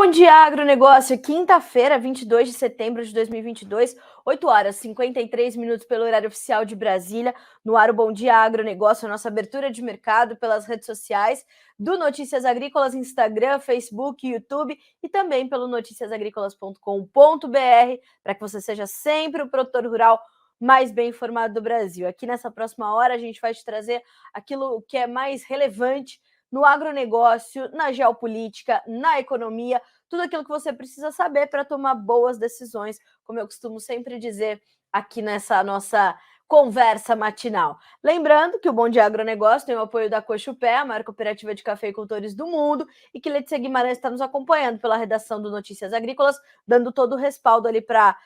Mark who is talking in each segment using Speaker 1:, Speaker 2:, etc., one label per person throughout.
Speaker 1: Bom dia, agronegócio. Quinta-feira, 22 de setembro de 2022, 8 horas e 53 minutos pelo horário oficial de Brasília. No ar, o Bom Dia Agronegócio, a nossa abertura de mercado pelas redes sociais do Notícias Agrícolas, Instagram, Facebook, YouTube e também pelo noticiasagricolas.com.br, para que você seja sempre o produtor rural mais bem informado do Brasil. Aqui nessa próxima hora, a gente vai te trazer aquilo que é mais relevante no agronegócio, na geopolítica, na economia, tudo aquilo que você precisa saber para tomar boas decisões, como eu costumo sempre dizer aqui nessa nossa conversa matinal. Lembrando que o Bom Dia Agronegócio tem o apoio da Cochupé, a maior cooperativa de cafeicultores do mundo, e que Letícia Guimarães está nos acompanhando pela redação do Notícias Agrícolas, dando todo o respaldo ali para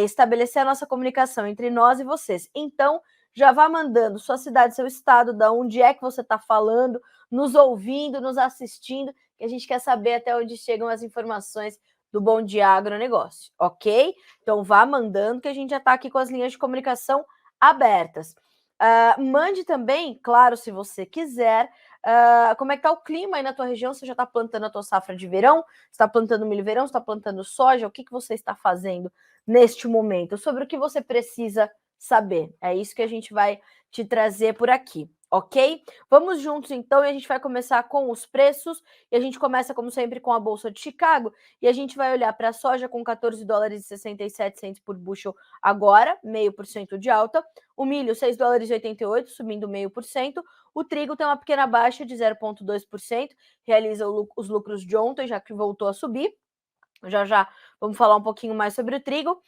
Speaker 1: estabelecer a nossa comunicação entre nós e vocês. Então, já vá mandando sua cidade, seu estado, da onde é que você está falando, nos ouvindo, nos assistindo, que a gente quer saber até onde chegam as informações do Bom Dia Agronegócio, ok? Então vá mandando, que a gente já está aqui com as linhas de comunicação abertas. Mande também, claro, se você quiser, como é que está o clima aí na tua região. Você já está plantando a tua safra de verão? Você está plantando milho verão? Você está plantando soja? O que você está fazendo neste momento? Sobre o que você precisa saber. É isso que a gente vai te trazer por aqui, ok? Vamos juntos então, e a gente vai começar com os preços, e a gente começa como sempre com a Bolsa de Chicago, e a gente vai olhar para a soja com 14 dólares e 67 centos por bushel agora, 0,5% de alta, o milho 6 dólares e 88, subindo 0,5%, o trigo tem uma pequena baixa de 0,2%, realiza os lucros de ontem, já que voltou a subir. Já vamos falar um pouquinho mais sobre o trigo.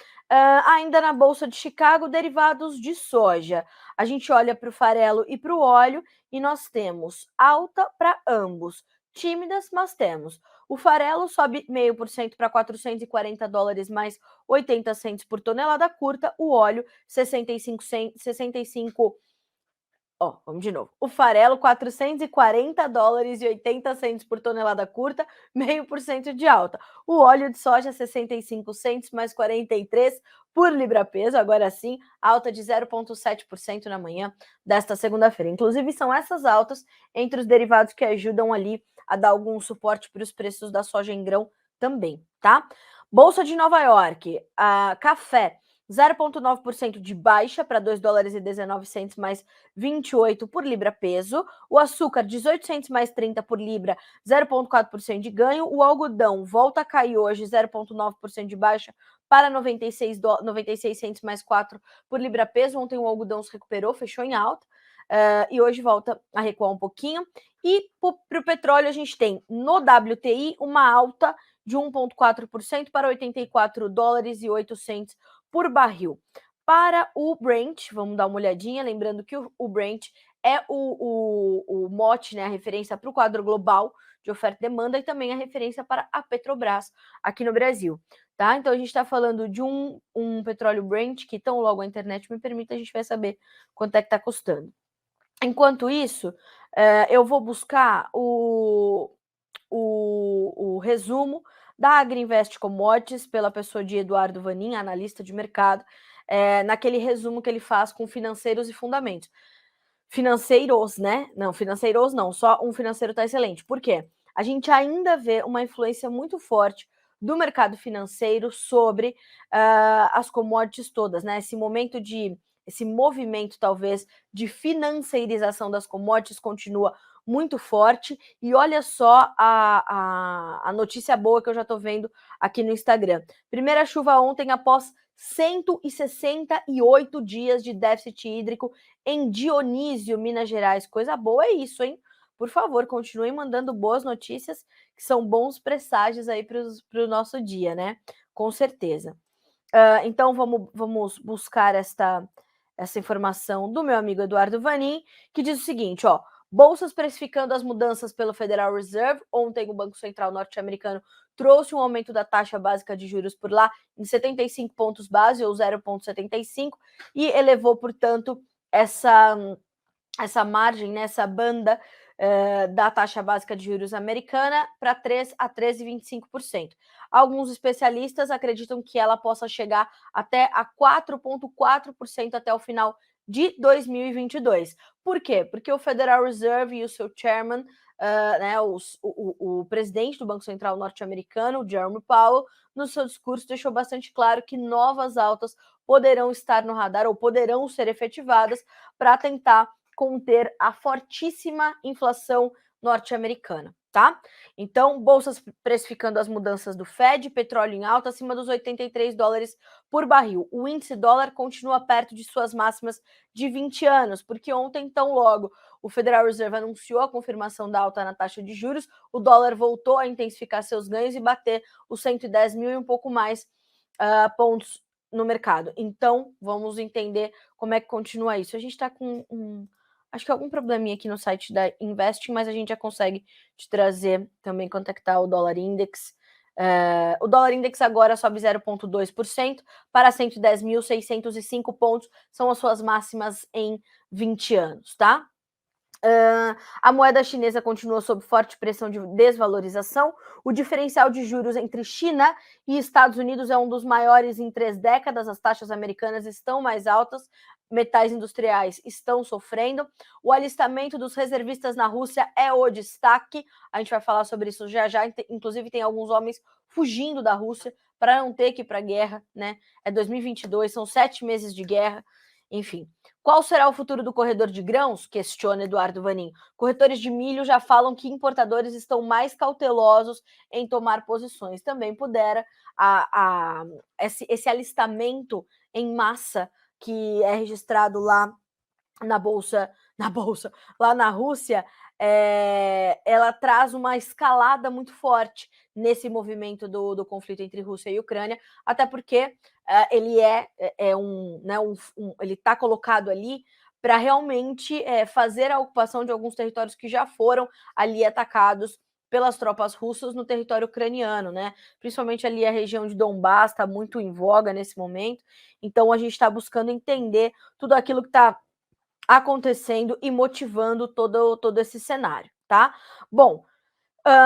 Speaker 1: Ainda na Bolsa de Chicago, derivados de soja. A gente olha para o farelo e para o óleo e nós temos alta para ambos. Tímidas, mas temos. O farelo sobe 0,5% para 440 dólares mais 80 centos por tonelada curta. O óleo, 65. Vamos de novo. O farelo, 440 dólares e 80 centos por tonelada curta, 0,5% de alta. O óleo de soja, 65 centos mais 43 por libra-peso, agora sim, alta de 0,7% na manhã desta segunda-feira. Inclusive, são essas altas entre os derivados que ajudam ali a dar algum suporte para os preços da soja em grão também, tá? Bolsa de Nova York, café, 0,9% de baixa para 2 dólares e 19 centos mais 28 por libra peso. O açúcar, 18 centos mais 30 por libra, 0,4% de ganho. O algodão volta a cair hoje, 0,9% de baixa para 96 centos mais 4 por libra peso. Ontem o algodão se recuperou, fechou em alta. E hoje volta a recuar um pouquinho. E para o petróleo, a gente tem no WTI uma alta de 1,4% para 84 dólares e 8 centos por barril. Para o Brent, vamos dar uma olhadinha, lembrando que o Brent é o mote, né, a referência para o quadro global de oferta e demanda e também a referência para a Petrobras aqui no Brasil, tá? Então a gente está falando de um petróleo Brent que tão logo a internet me permite, a gente vai saber quanto é que está custando. Enquanto isso, eu vou buscar o resumo da Agriinvest Commodities pela pessoa de Eduardo Vanin, analista de mercado, naquele resumo que ele faz com financeiros e fundamentos. Financeiros, né? Não, financeiros não, só um financeiro está excelente. Por quê? A gente ainda vê uma influência muito forte do mercado financeiro sobre as commodities todas, né? Esse movimento, talvez, de financeirização das commodities continua muito forte. E olha só a notícia boa que eu já estou vendo aqui no Instagram. Primeira chuva ontem após 168 dias de déficit hídrico em Dionísio, Minas Gerais. Coisa boa é isso, hein? Por favor, continuem mandando boas notícias, que são bons presságios aí para o nosso dia, né? Com certeza. Então, vamos buscar essa informação do meu amigo Eduardo Vanin, que diz o seguinte, bolsas precificando as mudanças pelo Federal Reserve. Ontem o Banco Central norte-americano trouxe um aumento da taxa básica de juros por lá em 75 pontos base, ou 0,75, e elevou, portanto, essa margem, né, essa banda da taxa básica de juros americana para 3 a 13,25%. Alguns especialistas acreditam que ela possa chegar até a 4,4% até o final de 2022. Por quê? Porque o Federal Reserve e o seu chairman, né, o presidente do Banco Central norte-americano, Jerome Powell, no seu discurso deixou bastante claro que novas altas poderão estar no radar ou poderão ser efetivadas para tentar conter a fortíssima inflação norte-americana, tá? Então, bolsas precificando as mudanças do Fed, petróleo em alta acima dos 83 dólares por barril. O índice dólar continua perto de suas máximas de 20 anos, porque ontem, tão logo, o Federal Reserve anunciou a confirmação da alta na taxa de juros, o dólar voltou a intensificar seus ganhos e bater os 110 mil e um pouco mais pontos no mercado. Então, vamos entender como é que continua isso. A gente está com acho que algum probleminha aqui no site da Investing, mas a gente já consegue te trazer também quanto é que está o dólar index. O dólar index agora sobe 0,2% para 110.605 pontos, são as suas máximas em 20 anos, tá? A moeda chinesa continua sob forte pressão de desvalorização. O diferencial de juros entre China e Estados Unidos é um dos maiores em 3 décadas. As taxas americanas estão mais altas, metais industriais estão sofrendo. O alistamento dos reservistas na Rússia é o destaque. A gente vai falar sobre isso já já. Inclusive, tem alguns homens fugindo da Rússia para não ter que ir para a guerra, né? É 2022, são 7 meses de guerra. Enfim, qual será o futuro do corredor de grãos? Questiona Eduardo Vanin. Corretores de milho já falam que importadores estão mais cautelosos em tomar posições. Também pudera esse alistamento em massa que é registrado lá na bolsa, lá na Rússia, ela traz uma escalada muito forte nesse movimento do conflito entre Rússia e Ucrânia, até porque ele ele está colocado ali para realmente fazer a ocupação de alguns territórios que já foram ali atacados pelas tropas russas no território ucraniano, né? Principalmente ali a região de Donbás está muito em voga nesse momento. Então a gente está buscando entender tudo aquilo que está acontecendo e motivando todo esse cenário, tá? Bom,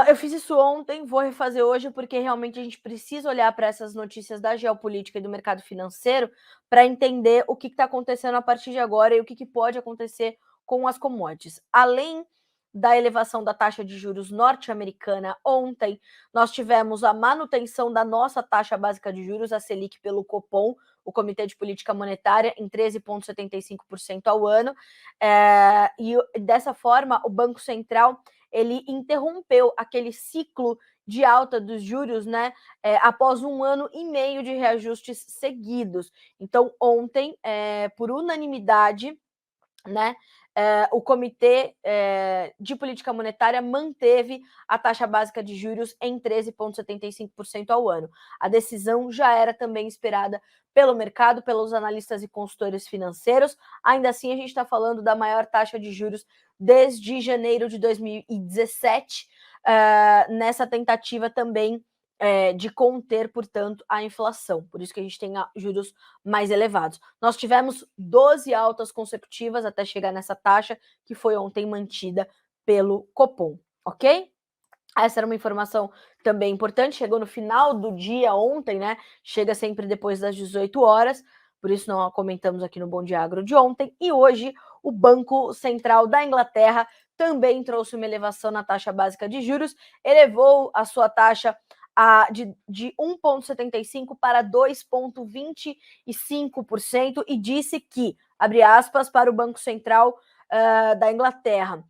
Speaker 1: eu fiz isso ontem, vou refazer hoje, porque realmente a gente precisa olhar para essas notícias da geopolítica e do mercado financeiro para entender o que está acontecendo a partir de agora e o que pode acontecer com as commodities. Além da elevação da taxa de juros norte-americana ontem, nós tivemos a manutenção da nossa taxa básica de juros, a Selic, pelo Copom, o Comitê de Política Monetária, em 13,75% ao ano. E dessa forma, o Banco Central ele interrompeu aquele ciclo de alta dos juros, né, após 1 ano e meio de reajustes seguidos. Então, ontem, por unanimidade, né, o Comitê de Política Monetária manteve a taxa básica de juros em 13,75% ao ano. A decisão já era também esperada pelo mercado, pelos analistas e consultores financeiros. Ainda assim, a gente está falando da maior taxa de juros desde janeiro de 2017, nessa tentativa também de conter, portanto, a inflação. Por isso que a gente tem juros mais elevados. Nós tivemos 12 altas consecutivas até chegar nessa taxa, que foi ontem mantida pelo Copom, ok? Essa era uma informação também importante, chegou no final do dia ontem, né? Chega sempre depois das 18 horas, por isso não a comentamos aqui no Bom Dia Agro de ontem. E hoje, o Banco Central da Inglaterra também trouxe uma elevação na taxa básica de juros, elevou a sua taxa de 1,75% para 2,25% e disse que, abre aspas, para o Banco Central da Inglaterra,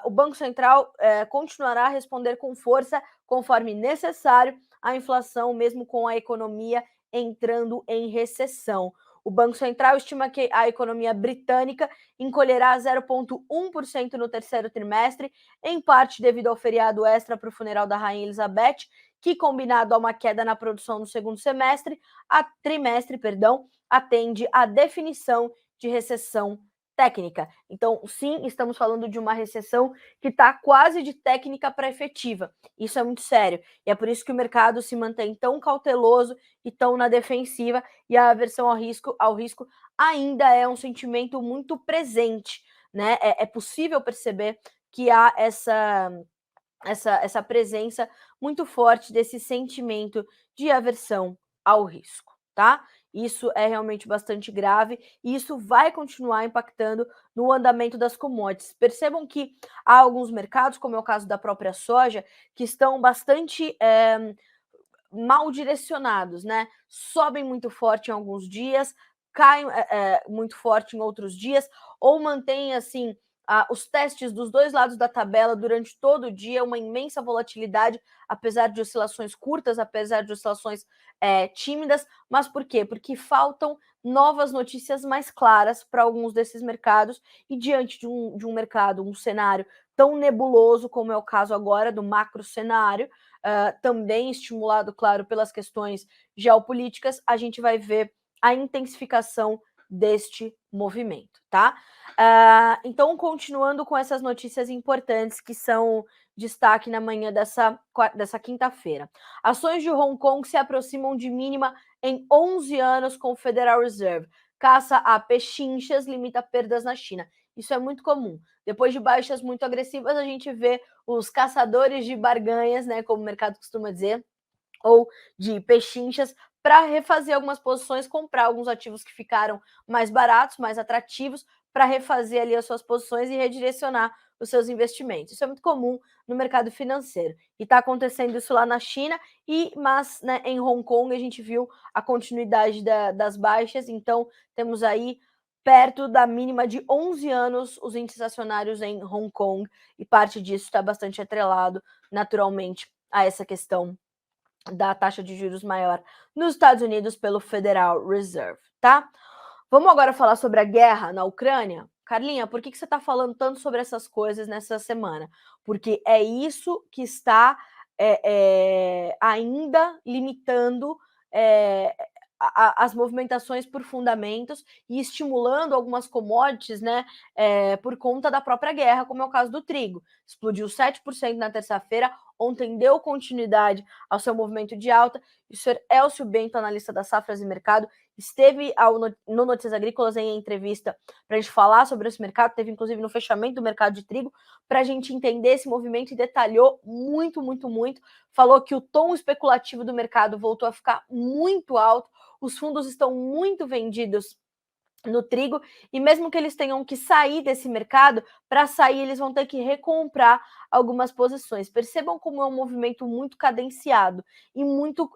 Speaker 1: o Banco Central continuará a responder com força, conforme necessário, à inflação, mesmo com a economia entrando em recessão. O Banco Central estima que a economia britânica encolherá 0,1% no terceiro trimestre, em parte devido ao feriado extra para o funeral da Rainha Elizabeth, que, combinado a uma queda na produção no segundo trimestre, atende à definição de recessão técnica. Então, sim, estamos falando de uma recessão que está quase de técnica para efetiva. Isso é muito sério. E é por isso que o mercado se mantém tão cauteloso e tão na defensiva, e a aversão ao risco ainda é um sentimento muito presente, né? É possível perceber que há essa presença muito forte desse sentimento de aversão ao risco, tá? Isso é realmente bastante grave e isso vai continuar impactando no andamento das commodities. Percebam que há alguns mercados, como é o caso da própria soja, que estão bastante mal direcionados, né? Sobem muito forte em alguns dias, caem muito forte em outros dias, ou mantêm assim os testes dos dois lados da tabela durante todo o dia, uma imensa volatilidade, apesar de oscilações curtas, apesar de oscilações tímidas. Mas por quê? Porque faltam novas notícias mais claras para alguns desses mercados, e diante de um mercado, um cenário tão nebuloso como é o caso agora do macro cenário, também estimulado, claro, pelas questões geopolíticas, a gente vai ver a intensificação deste movimento, tá? Então, continuando com essas notícias importantes que são destaque na manhã dessa quinta-feira. Ações de Hong Kong se aproximam de mínima em 11 anos com o Federal Reserve. Caça a pechinchas, limita perdas na China. Isso é muito comum. Depois de baixas muito agressivas, a gente vê os caçadores de barganhas, né, como o mercado costuma dizer, ou de pechinchas, para refazer algumas posições, comprar alguns ativos que ficaram mais baratos, mais atrativos, para refazer ali as suas posições e redirecionar os seus investimentos. Isso é muito comum no mercado financeiro. E está acontecendo isso lá na China, mas né, em Hong Kong a gente viu a continuidade das baixas, então temos aí perto da mínima de 11 anos os índices acionários em Hong Kong, e parte disso está bastante atrelado, naturalmente, a essa questão da taxa de juros maior nos Estados Unidos pelo Federal Reserve, tá? Vamos agora falar sobre a guerra na Ucrânia? Carlinha, por que você está falando tanto sobre essas coisas nessa semana? Porque é isso que está ainda limitando as movimentações por fundamentos e estimulando algumas commodities, né, por conta da própria guerra, como é o caso do trigo. Explodiu 7% na terça-feira, ontem deu continuidade ao seu movimento de alta. O senhor Elcio Bento, analista da Safras e Mercado, esteve no Notícias Agrícolas em entrevista para a gente falar sobre esse mercado, teve inclusive no fechamento do mercado de trigo, para a gente entender esse movimento, e detalhou muito, muito, muito. Falou que o tom especulativo do mercado voltou a ficar muito alto, os fundos estão muito vendidos no trigo, e mesmo que eles tenham que sair desse mercado, para sair eles vão ter que recomprar algumas posições. Percebam como é um movimento muito cadenciado e muito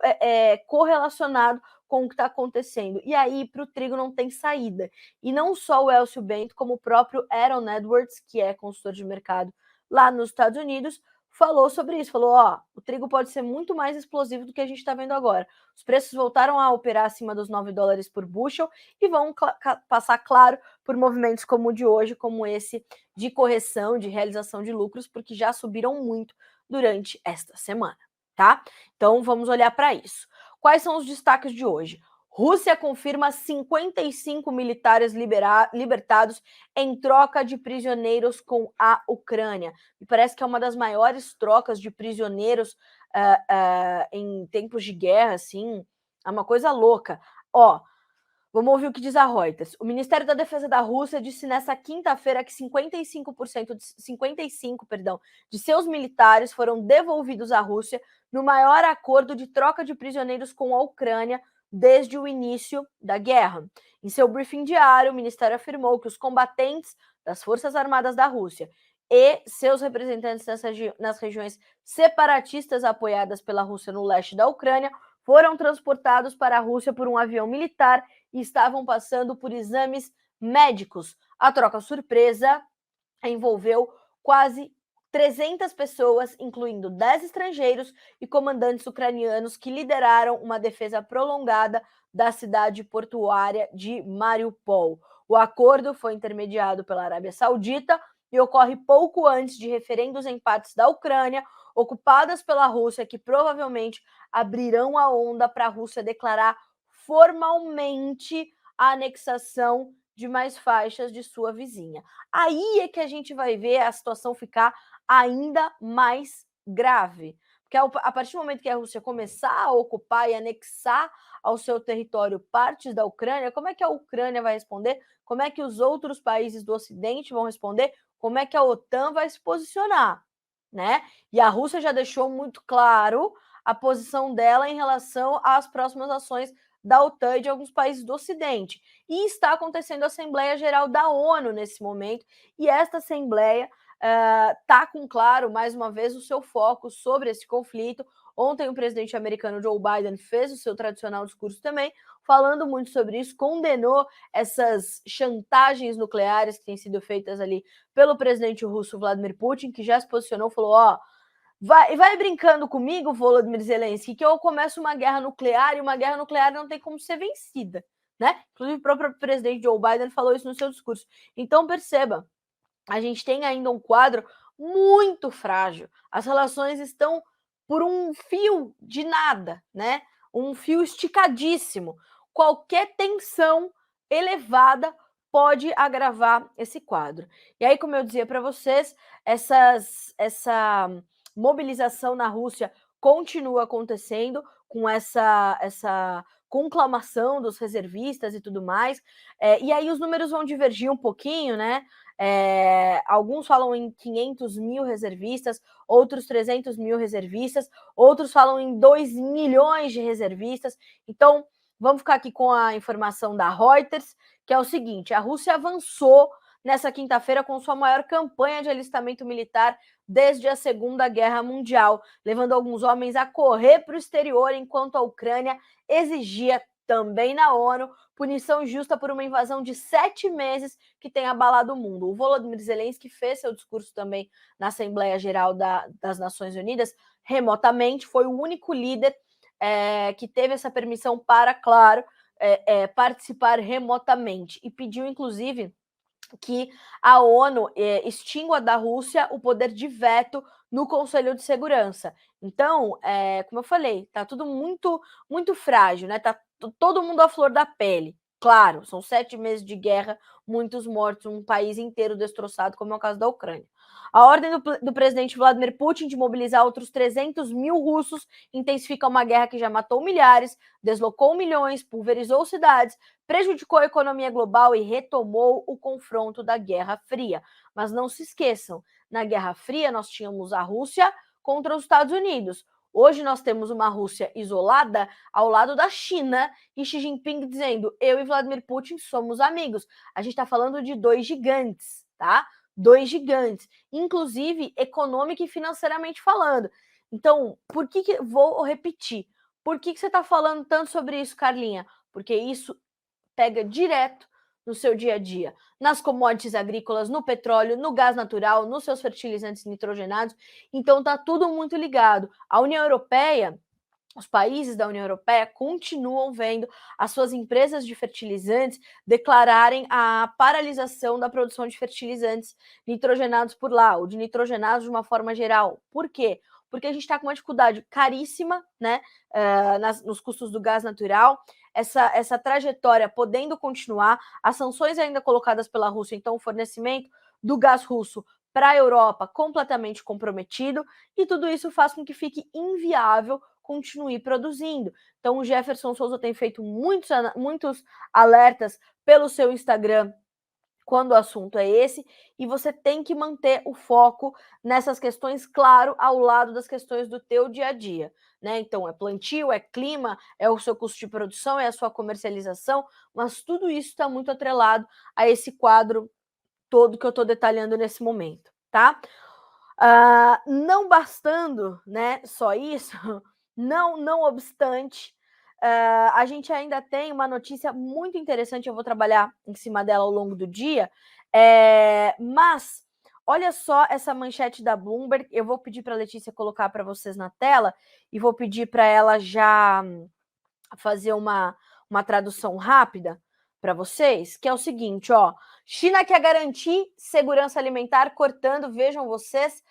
Speaker 1: correlacionado com o que está acontecendo. E aí, para o trigo não tem saída. E não só o Elcio Bento, como o próprio Aaron Edwards, que é consultor de mercado lá nos Estados Unidos, falou sobre isso. Falou, o trigo pode ser muito mais explosivo do que a gente está vendo agora. Os preços voltaram a operar acima dos $9 por bushel e vão passar, claro, por movimentos como o de hoje, como esse de correção, de realização de lucros, porque já subiram muito durante esta semana, tá? Então, vamos olhar para isso. Quais são os destaques de hoje? Rússia confirma 55 militares libertados em troca de prisioneiros com a Ucrânia. Me parece que é uma das maiores trocas de prisioneiros em tempos de guerra, assim, é uma coisa louca. Vamos ouvir o que diz a Reuters. O Ministério da Defesa da Rússia disse nesta quinta-feira que 55 de seus militares foram devolvidos à Rússia no maior acordo de troca de prisioneiros com a Ucrânia desde o início da guerra. Em seu briefing diário, o Ministério afirmou que os combatentes das Forças Armadas da Rússia e seus representantes nas regiões separatistas apoiadas pela Rússia no leste da Ucrânia foram transportados para a Rússia por um avião militar e estavam passando por exames médicos. A troca surpresa envolveu quase 300 pessoas, incluindo 10 estrangeiros e comandantes ucranianos que lideraram uma defesa prolongada da cidade portuária de Mariupol. O acordo foi intermediado pela Arábia Saudita e ocorre pouco antes de referendos em partes da Ucrânia ocupadas pela Rússia, que provavelmente abrirão a onda para a Rússia declarar formalmente a anexação de mais faixas de sua vizinha. Aí é que a gente vai ver a situação ficar ainda mais grave. Porque a partir do momento que a Rússia começar a ocupar e anexar ao seu território partes da Ucrânia, como é que a Ucrânia vai responder? Como é que os outros países do Ocidente vão responder? Como é que a OTAN vai se posicionar? Né? E a Rússia já deixou muito claro a posição dela em relação às próximas ações da OTAN e de alguns países do Ocidente. E está acontecendo a Assembleia Geral da ONU nesse momento, e esta Assembleia está com, claro, mais uma vez, o seu foco sobre esse conflito. Ontem o presidente americano Joe Biden fez o seu tradicional discurso também, falando muito sobre isso, condenou essas chantagens nucleares que têm sido feitas ali pelo presidente russo Vladimir Putin, que já se posicionou, falou, vai brincando comigo, Volodymyr Zelensky, que eu começo uma guerra nuclear, e uma guerra nuclear não tem como ser vencida, né? Inclusive o próprio presidente Joe Biden falou isso no seu discurso. Então perceba, a gente tem ainda um quadro muito frágil. As relações estão por um fio de nada, né? Um fio esticadíssimo. Qualquer tensão elevada pode agravar esse quadro. E aí, como eu dizia para vocês, essa mobilização na Rússia continua acontecendo com essa conclamação dos reservistas e tudo mais. E aí os números vão divergir um pouquinho, né? Alguns falam em 500 mil reservistas, outros 300 mil reservistas, outros falam em 2 milhões de reservistas. Então, vamos ficar aqui com a informação da Reuters, que é o seguinte: a Rússia avançou nessa quinta-feira com sua maior campanha de alistamento militar desde a Segunda Guerra Mundial, levando alguns homens a correr para o exterior, enquanto a Ucrânia exigia, também na ONU, punição justa por uma invasão de 7 meses que tem abalado o mundo. O Volodymyr Zelensky fez seu discurso também na Assembleia Geral das Nações Unidas remotamente, foi o único líder que teve essa permissão para, claro, participar remotamente, e pediu, inclusive, que a ONU extingua da Rússia o poder de veto no Conselho de Segurança. Então, como eu falei, tá tudo muito, muito frágil, né? Tá todo mundo à flor da pele. Claro, são 7 meses de guerra, muitos mortos, um país inteiro destroçado, como é o caso da Ucrânia. A ordem do presidente Vladimir Putin de mobilizar outros 300 mil russos intensifica uma guerra que já matou milhares, deslocou milhões, pulverizou cidades, prejudicou a economia global e retomou o confronto da Guerra Fria. Mas não se esqueçam, na Guerra Fria nós tínhamos a Rússia contra os Estados Unidos. Hoje nós temos uma Rússia isolada ao lado da China e Xi Jinping dizendo: eu e Vladimir Putin somos amigos. A gente está falando de 2 gigantes, tá? 2 gigantes, inclusive econômica e financeiramente falando. Então, vou repetir, por que você está falando tanto sobre isso, Carlinha? Porque isso pega direto no seu dia a dia, nas commodities agrícolas, no petróleo, no gás natural, nos seus fertilizantes nitrogenados. Então tá tudo muito ligado. A União Europeia, os países da União Europeia continuam vendo as suas empresas de fertilizantes declararem a paralisação da produção de fertilizantes nitrogenados por lá, ou de nitrogenados de uma forma geral. Por quê? Porque a gente está com uma dificuldade caríssima, né, nos custos do gás natural, essa trajetória podendo continuar, as sanções ainda colocadas pela Rússia, então o fornecimento do gás russo para a Europa completamente comprometido, e tudo isso faz com que fique inviável continuar produzindo. Então o Jefferson Souza tem feito muitos alertas pelo seu Instagram quando o assunto é esse, e você tem que manter o foco nessas questões, claro, ao lado das questões do teu dia a dia, né? Então é plantio, é clima, é o seu custo de produção, é a sua comercialização, mas tudo isso está muito atrelado a esse quadro todo que eu estou detalhando nesse momento, tá? Não bastando, né, só isso, não obstante, a gente ainda tem uma notícia muito interessante, eu vou trabalhar em cima dela ao longo do dia, mas olha só essa manchete da Bloomberg, eu vou pedir para a Letícia colocar para vocês na tela, e vou pedir para ela já fazer uma tradução rápida para vocês, que é o seguinte, ó: China quer garantir segurança alimentar cortando, vejam vocês,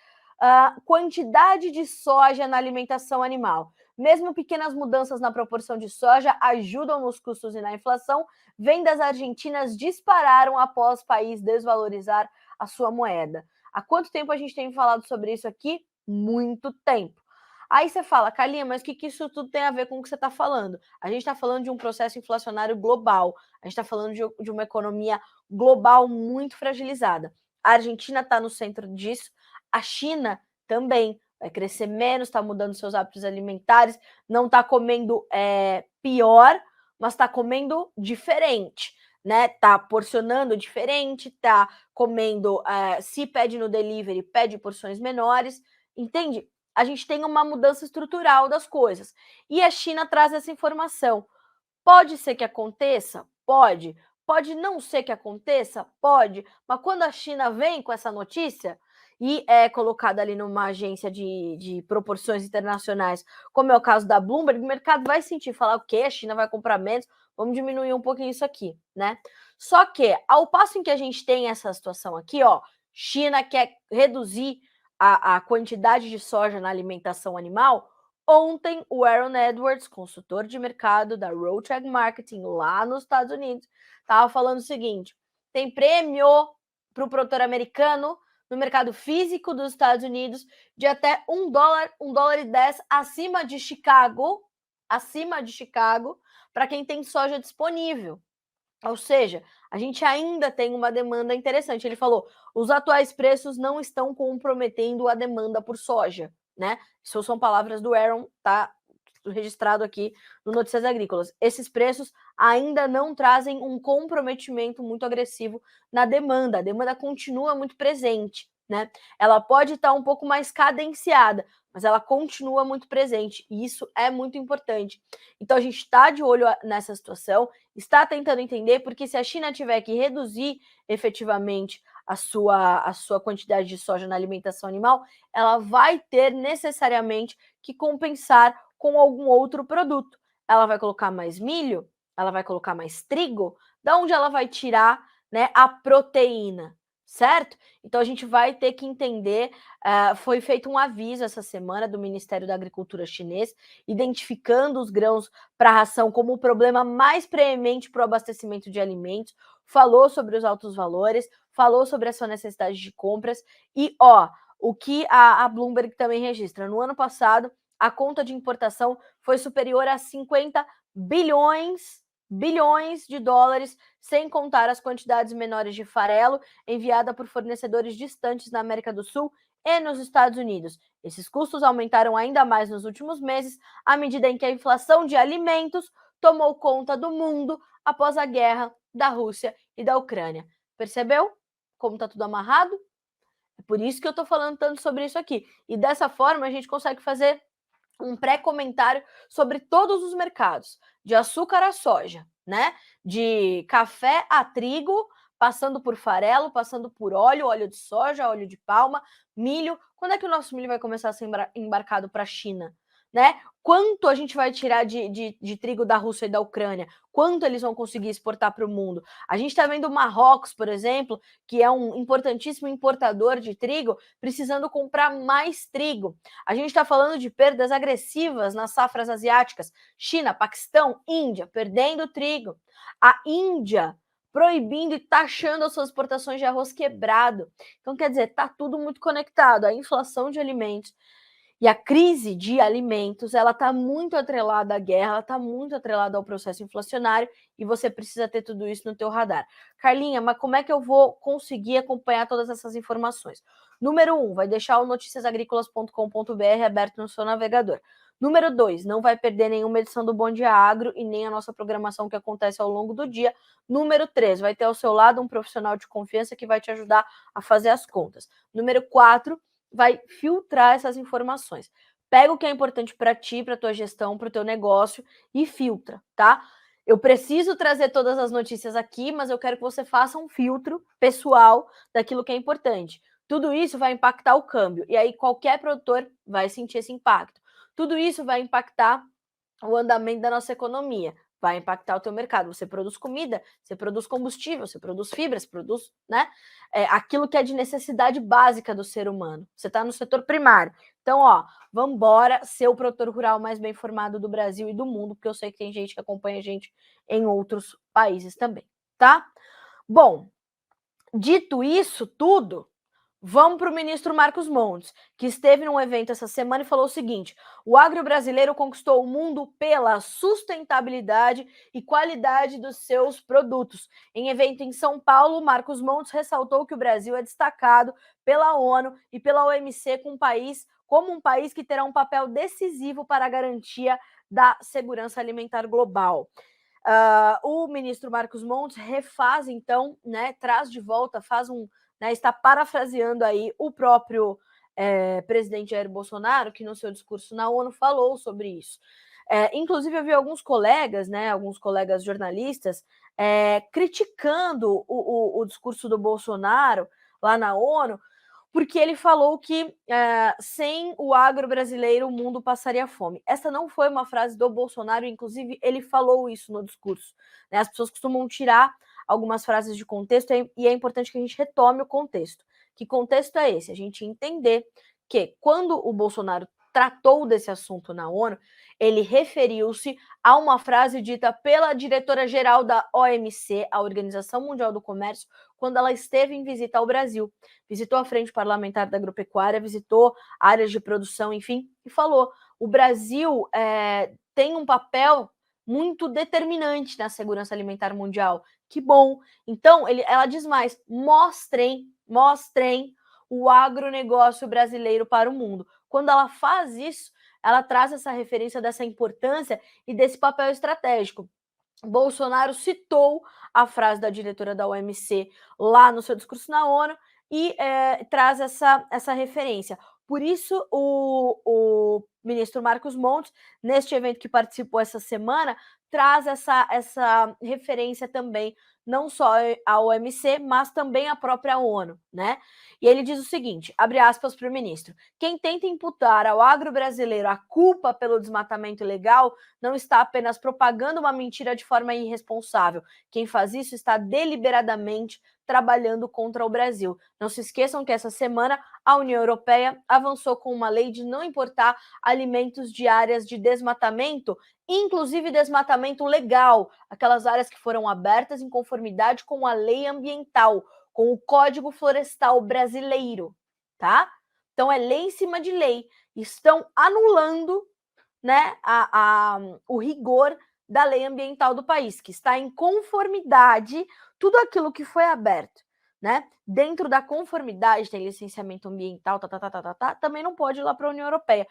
Speaker 1: quantidade de soja na alimentação animal. Mesmo pequenas mudanças na proporção de soja ajudam nos custos e na inflação. Vendas argentinas dispararam após o país desvalorizar a sua moeda. Há quanto tempo a gente tem falado sobre isso aqui? Muito tempo. Aí você fala, Carlinha, mas o que isso tudo tem a ver com o que você está falando? A gente está falando de um processo inflacionário global, a gente está falando de uma economia global muito fragilizada. A Argentina está no centro disso, a China também vai crescer menos, está mudando seus hábitos alimentares, não está comendo pior, mas está comendo diferente, né? Tá porcionando diferente, tá comendo, se pede no delivery, pede porções menores, entende? A gente tem uma mudança estrutural das coisas. E a China traz essa informação. Pode ser que aconteça? Pode. Pode não ser que aconteça? Pode. Mas quando a China vem com essa notícia e é colocada ali numa agência de proporções internacionais, como é o caso da Bloomberg, o mercado vai sentir, falar o quê? A China vai comprar menos, vamos diminuir um pouquinho isso aqui, né? Só que, ao passo em que a gente tem essa situação aqui, ó, China quer reduzir a quantidade de soja na alimentação animal. Ontem, o Aaron Edwards, consultor de mercado da Rothschild Marketing lá nos Estados Unidos, estava falando o seguinte: tem prêmio para o produtor americano no mercado físico dos Estados Unidos de até $1,10 acima de Chicago, para quem tem soja disponível. Ou seja, a gente ainda tem uma demanda interessante. Ele falou: os atuais preços não estão comprometendo a demanda por soja, né? Isso são palavras do Aaron, tá registrado aqui no Notícias Agrícolas. Esses preços ainda não trazem um comprometimento muito agressivo na demanda. A demanda continua muito presente, né? Ela pode estar um pouco mais cadenciada, mas ela continua muito presente e isso é muito importante. Então a gente está de olho nessa situação, está tentando entender, porque se a China tiver que reduzir efetivamente a sua quantidade de soja na alimentação animal, ela vai ter necessariamente que compensar com algum outro produto. Ela vai colocar mais milho? Ela vai colocar mais trigo? Da onde ela vai tirar, né, a proteína? Certo? Então a gente vai ter que entender. Foi feito um aviso essa semana do Ministério da Agricultura chinês, identificando os grãos para ração como o problema mais preemente para o abastecimento de alimentos, falou sobre os altos valores, falou sobre a sua necessidade de compras e, ó, o que a Bloomberg também registra. No ano passado, a conta de importação foi superior a 50 bilhões de dólares, sem contar as quantidades menores de farelo enviada por fornecedores distantes na América do Sul e nos Estados Unidos. Esses custos aumentaram ainda mais nos últimos meses, à medida em que a inflação de alimentos tomou conta do mundo após a guerra da Rússia e da Ucrânia. Percebeu como está tudo amarrado? É por isso que eu estou falando tanto sobre isso aqui. E dessa forma a gente consegue fazer um pré-comentário sobre todos os mercados, de açúcar a soja, né? De café a trigo, passando por farelo, passando por óleo de soja, óleo de palma, milho. Quando é que o nosso milho vai começar a ser embarcado para a China? Né? Quanto a gente vai tirar de trigo da Rússia e da Ucrânia? Quanto eles vão conseguir exportar para o mundo? A gente está vendo o Marrocos, por exemplo, que é um importantíssimo importador de trigo, precisando comprar mais trigo. A gente está falando de perdas agressivas nas safras asiáticas. China, Paquistão, Índia, perdendo trigo. A Índia proibindo e taxando as suas exportações de arroz quebrado. Então, quer dizer, está tudo muito conectado. A inflação de alimentos e a crise de alimentos, ela está muito atrelada à guerra, ela está muito atrelada ao processo inflacionário e você precisa ter tudo isso no teu radar. Carlinha, mas como é que eu vou conseguir acompanhar todas essas informações? Número 1, vai deixar o noticiasagricolas.com.br aberto no seu navegador. Número 2, não vai perder nenhuma edição do Bom Dia Agro e nem a nossa programação que acontece ao longo do dia. Número 3, vai ter ao seu lado um profissional de confiança que vai te ajudar a fazer as contas. Número 4, vai filtrar essas informações. Pega o que é importante para ti, para tua gestão, para o teu negócio e filtra, tá? Eu preciso trazer todas as notícias aqui, mas eu quero que você faça um filtro pessoal daquilo que é importante. Tudo isso vai impactar o câmbio e aí qualquer produtor vai sentir esse impacto. Tudo isso vai impactar o andamento da nossa economia, vai impactar o teu mercado. Você produz comida, você produz combustível, você produz fibras, produz, né, aquilo que é de necessidade básica do ser humano. Você está no setor primário. Então, ó, vamos embora ser o produtor rural mais bem formado do Brasil e do mundo, porque eu sei que tem gente que acompanha a gente em outros países também, tá? Bom, dito isso tudo, vamos para o ministro Marcos Montes, que esteve num evento essa semana e falou o seguinte: o agro brasileiro conquistou o mundo pela sustentabilidade e qualidade dos seus produtos. Em evento em São Paulo, Marcos Montes ressaltou que o Brasil é destacado pela ONU e pela OMC como um país que terá um papel decisivo para a garantia da segurança alimentar global. o ministro Marcos Montes refaz, então, né, traz de volta, né, está parafraseando aí o próprio presidente Jair Bolsonaro, que no seu discurso na ONU falou sobre isso. Inclusive, eu vi alguns colegas jornalistas, criticando o discurso do Bolsonaro lá na ONU, porque ele falou que sem o agro brasileiro o mundo passaria fome. Essa não foi uma frase do Bolsonaro, inclusive ele falou isso no discurso. Né? As pessoas costumam tirar algumas frases de contexto e é importante que a gente retome o contexto. Que contexto é esse? A gente entender que quando o Bolsonaro tratou desse assunto na ONU, ele referiu-se a uma frase dita pela diretora-geral da OMC, a Organização Mundial do Comércio, quando ela esteve em visita ao Brasil. Visitou a Frente Parlamentar da Agropecuária, visitou áreas de produção, enfim, e falou: o Brasil tem um papel muito determinante na segurança alimentar mundial. Que bom! Então, ela diz mais: mostrem o agronegócio brasileiro para o mundo. Quando ela faz isso, ela traz essa referência dessa importância e desse papel estratégico. Bolsonaro citou a frase da diretora da OMC lá no seu discurso na ONU e traz essa referência. Por isso, o ministro Marcos Montes, neste evento que participou essa semana, traz essa referência também, não só à OMC, mas também à própria ONU, né? E ele diz o seguinte, abre aspas para o ministro: quem tenta imputar ao agro brasileiro a culpa pelo desmatamento ilegal não está apenas propagando uma mentira de forma irresponsável. Quem faz isso está deliberadamente trabalhando contra o Brasil. Não se esqueçam que essa semana a União Europeia avançou com uma lei de não importar alimentos de áreas de desmatamento, inclusive desmatamento legal, aquelas áreas que foram abertas em conformidade com a lei ambiental, com o Código Florestal Brasileiro, tá? Então é lei em cima de lei. Estão anulando, né, o rigor da lei ambiental do país, que está em conformidade, tudo aquilo que foi aberto, né, dentro da conformidade, tem licenciamento ambiental, também não pode ir lá para a União Europeia.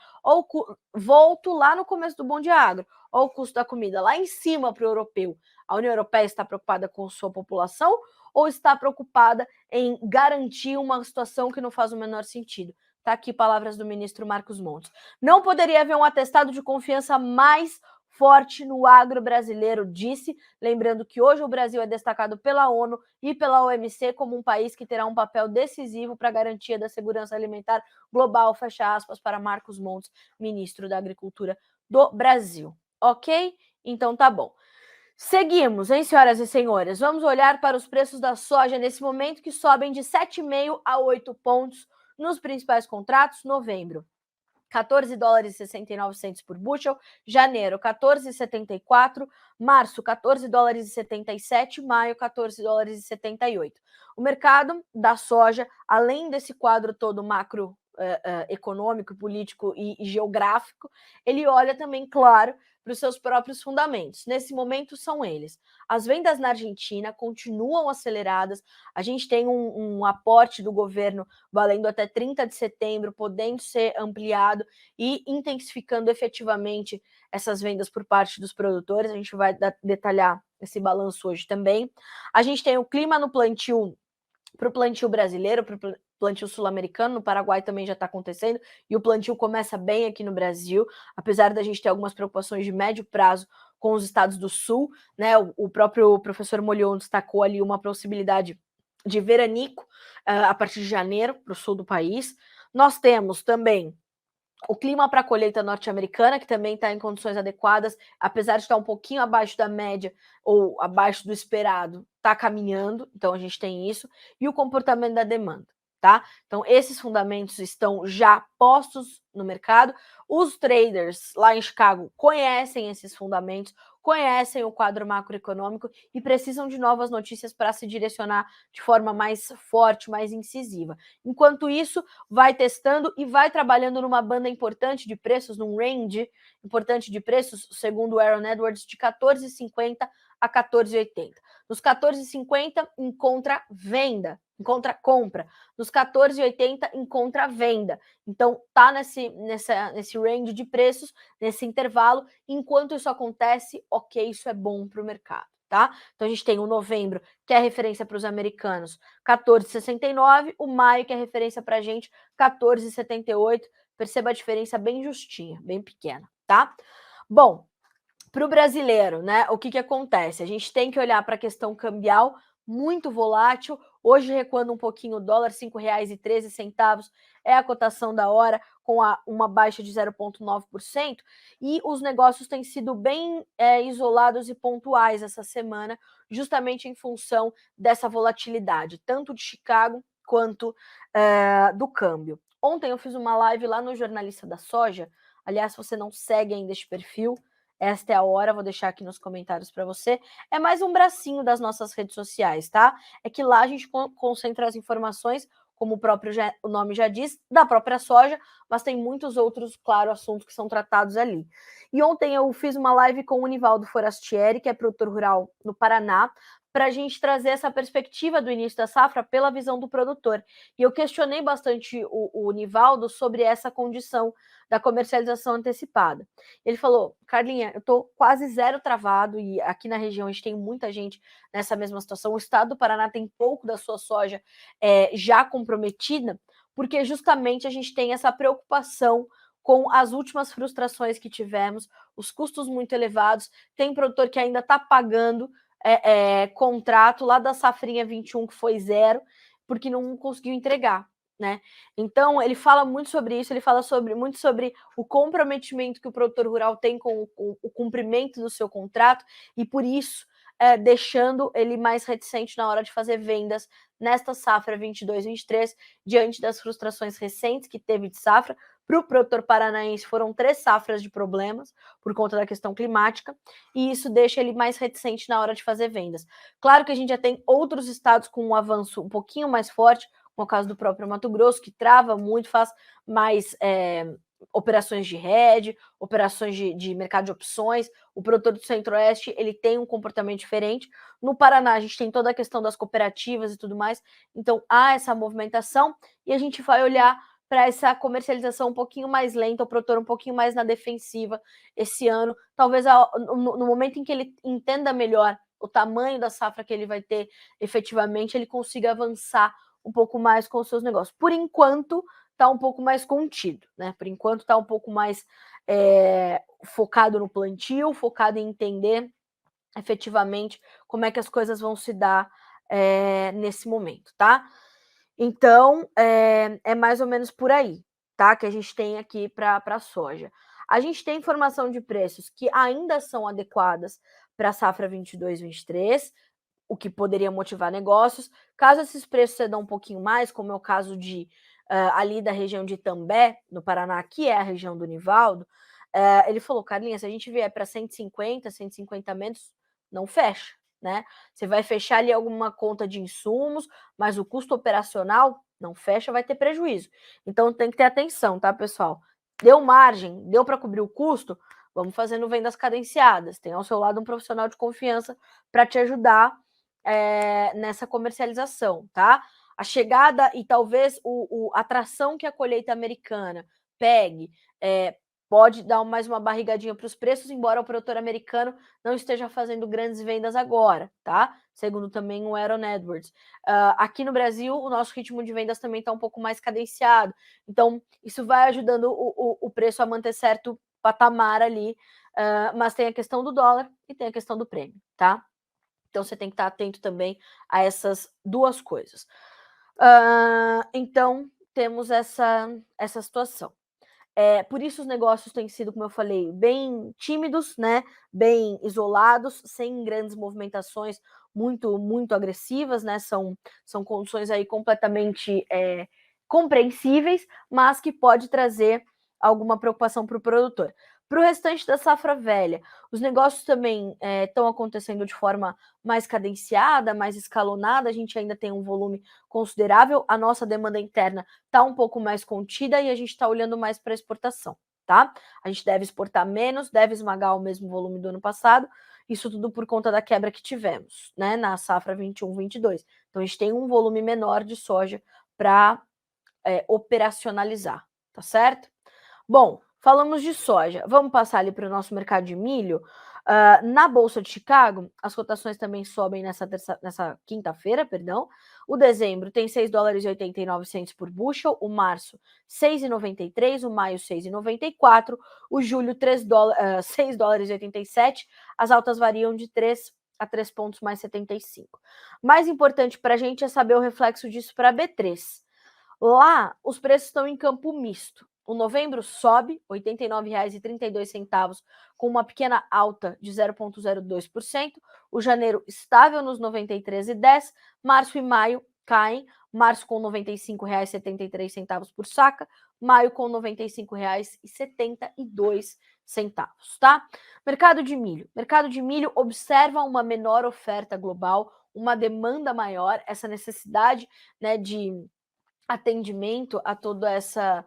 Speaker 1: Volto lá no começo do Bom Dia Agro, olha o custo da comida lá em cima para o europeu. A União Europeia está preocupada com sua população ou está preocupada em garantir uma situação que não faz o menor sentido? Tá aqui palavras do ministro Marcos Montes. Não poderia haver um atestado de confiança mais forte no agro brasileiro, disse, lembrando que hoje o Brasil é destacado pela ONU e pela OMC como um país que terá um papel decisivo para a garantia da segurança alimentar global, fecha aspas, para Marcos Montes, ministro da Agricultura do Brasil. Ok? Então tá bom. Seguimos, hein, senhoras e senhores? Vamos olhar para os preços da soja nesse momento, que sobem de 7,5 a 8 pontos nos principais contratos. Novembro, 14 dólares e 69 centos por bushel, janeiro 14,74, março 14 dólares e 77, maio 14 dólares e 78. O mercado da soja, além desse quadro todo macro econômico, político e geográfico, ele olha também, claro, para os seus próprios fundamentos. Nesse momento são eles. As vendas na Argentina continuam aceleradas, a gente tem um aporte do governo valendo até 30 de setembro, podendo ser ampliado e intensificando efetivamente essas vendas por parte dos produtores. A gente vai detalhar esse balanço hoje também. A gente tem o clima no plantio, para o plantio brasileiro, para o plantio sul-americano, no Paraguai também já está acontecendo, e o plantio começa bem aqui no Brasil, apesar da gente ter algumas preocupações de médio prazo com os estados do sul, né? O próprio professor Molion destacou ali uma possibilidade de veranico a partir de janeiro para o sul do país. Nós temos também o clima para a colheita norte-americana, que também está em condições adequadas, apesar de estar um pouquinho abaixo da média ou abaixo do esperado, está caminhando, então a gente tem isso, e o comportamento da demanda, tá? Então esses fundamentos estão já postos no mercado, os traders lá em Chicago conhecem esses fundamentos, conhecem o quadro macroeconômico e precisam de novas notícias para se direcionar de forma mais forte, mais incisiva. Enquanto isso, vai testando e vai trabalhando numa banda importante de preços, num range importante de preços, segundo o Aaron Edwards, de 14,50 a 14,80. Nos 14,50 encontra venda, encontra compra. Nos 14,80 encontra venda. Então tá nesse range de preços, nesse intervalo. Enquanto isso acontece, ok, isso é bom para o mercado. Tá? Então a gente tem o novembro, que é referência para os americanos, 14,69, o maio, que é referência para a gente, 14,78. Perceba a diferença bem justinha, bem pequena, tá? Bom, para o brasileiro, né? O que acontece? A gente tem que olhar para a questão cambial, muito volátil. Hoje recuando um pouquinho o dólar, R$ 5,13 é a cotação da hora, com uma baixa de 0,9%. E os negócios têm sido bem isolados e pontuais essa semana, justamente em função dessa volatilidade, tanto de Chicago quanto do câmbio. Ontem eu fiz uma live lá no Jornalista da Soja. Aliás, se você não segue ainda este perfil, esta é a hora, vou deixar aqui nos comentários para você. É mais um bracinho das nossas redes sociais, tá? É que lá a gente concentra as informações, como o nome já diz, da própria soja, mas tem muitos outros, claro, assuntos que são tratados ali. E ontem eu fiz uma live com o Nivaldo Forastieri, que é produtor rural no Paraná, para a gente trazer essa perspectiva do início da safra pela visão do produtor. E eu questionei bastante o Nivaldo sobre essa condição da comercialização antecipada. Ele falou, Carlinha, eu estou quase zero travado e aqui na região a gente tem muita gente nessa mesma situação. O estado do Paraná tem pouco da sua soja já comprometida, porque justamente a gente tem essa preocupação com as últimas frustrações que tivemos, os custos muito elevados. Tem produtor que ainda está pagando contrato lá da safrinha 21, que foi zero, porque não conseguiu entregar. Né? Então, ele fala muito sobre isso, ele fala muito sobre o comprometimento que o produtor rural tem com o cumprimento do seu contrato e, por isso, deixando ele mais reticente na hora de fazer vendas nesta safra 22-23, diante das frustrações recentes que teve de safra. Para o produtor paranaense, foram 3 safras de problemas por conta da questão climática, e isso deixa ele mais reticente na hora de fazer vendas. Claro que a gente já tem outros estados com um avanço um pouquinho mais forte, como o caso do próprio Mato Grosso, que trava muito, faz mais operações de hedge, operações de mercado de opções. O produtor do Centro-Oeste, ele tem um comportamento diferente. No Paraná, a gente tem toda a questão das cooperativas e tudo mais, então há essa movimentação, e a gente vai olhar para essa comercialização um pouquinho mais lenta, o produtor um pouquinho mais na defensiva esse ano, talvez no momento em que ele entenda melhor o tamanho da safra que ele vai ter efetivamente, ele consiga avançar um pouco mais com os seus negócios. Por enquanto, está um pouco mais contido, né? Por enquanto, está um pouco mais focado no plantio, focado em entender efetivamente como é que as coisas vão se dar nesse momento, tá? Então, é mais ou menos por aí, tá? Que a gente tem aqui para a soja. A gente tem informação de preços que ainda são adequadas para a safra 22-23, o que poderia motivar negócios. Caso esses preços cedam um pouquinho mais, como é o caso de ali da região de Itambé, no Paraná, que é a região do Nivaldo, ele falou, Carlinha, se a gente vier para 150, 150 menos, não fecha, né? Você vai fechar ali alguma conta de insumos, mas o custo operacional não fecha, vai ter prejuízo. Então tem que ter atenção, tá, pessoal? Deu margem, deu para cobrir o custo, vamos fazendo vendas cadenciadas. Tem ao seu lado um profissional de confiança para te ajudar nessa comercialização, tá? A chegada e talvez a atração que a colheita americana pegue pode dar mais uma barrigadinha para os preços, embora o produtor americano não esteja fazendo grandes vendas agora, tá? Segundo também o Aaron Edwards. Aqui no Brasil, o nosso ritmo de vendas também está um pouco mais cadenciado. Então, isso vai ajudando o preço a manter certo patamar ali, mas tem a questão do dólar e tem a questão do prêmio, tá? Então, você tem que estar atento também a essas duas coisas. Então, temos essa situação. Por isso os negócios têm sido, como eu falei, bem tímidos, né? Bem isolados, sem grandes movimentações muito, muito agressivas, né? São condições aí completamente compreensíveis, mas que pode trazer alguma preocupação para o produtor. Para o restante da safra velha, os negócios também estão acontecendo de forma mais cadenciada, mais escalonada, a gente ainda tem um volume considerável, a nossa demanda interna está um pouco mais contida e a gente está olhando mais para exportação, tá? A gente deve exportar menos, deve esmagar o mesmo volume do ano passado isso tudo por conta da quebra que tivemos, né, na safra 21/22. Então, a gente tem um volume menor de soja para operacionalizar, tá certo? Bom, falamos de soja. Vamos passar ali para o nosso mercado de milho. Na Bolsa de Chicago, as cotações também sobem nessa quinta-feira, perdão. O dezembro tem $6,89 por bushel, o março 6,93, o maio 6,94, o julho $6,87. As altas variam de 3 a 3 pontos mais 75. Mais importante para a gente é saber o reflexo disso para a B3. Lá, os preços estão em campo misto. O novembro sobe R$ 89,32, com uma pequena alta de 0,02%. O janeiro estável nos R$ 93,10. Março e maio caem. Março com R$ 95,73 por saca. Maio com R$ 95,72, tá? Mercado de milho. Mercado de milho observa uma menor oferta global, uma demanda maior, essa necessidade, né, de atendimento a toda essa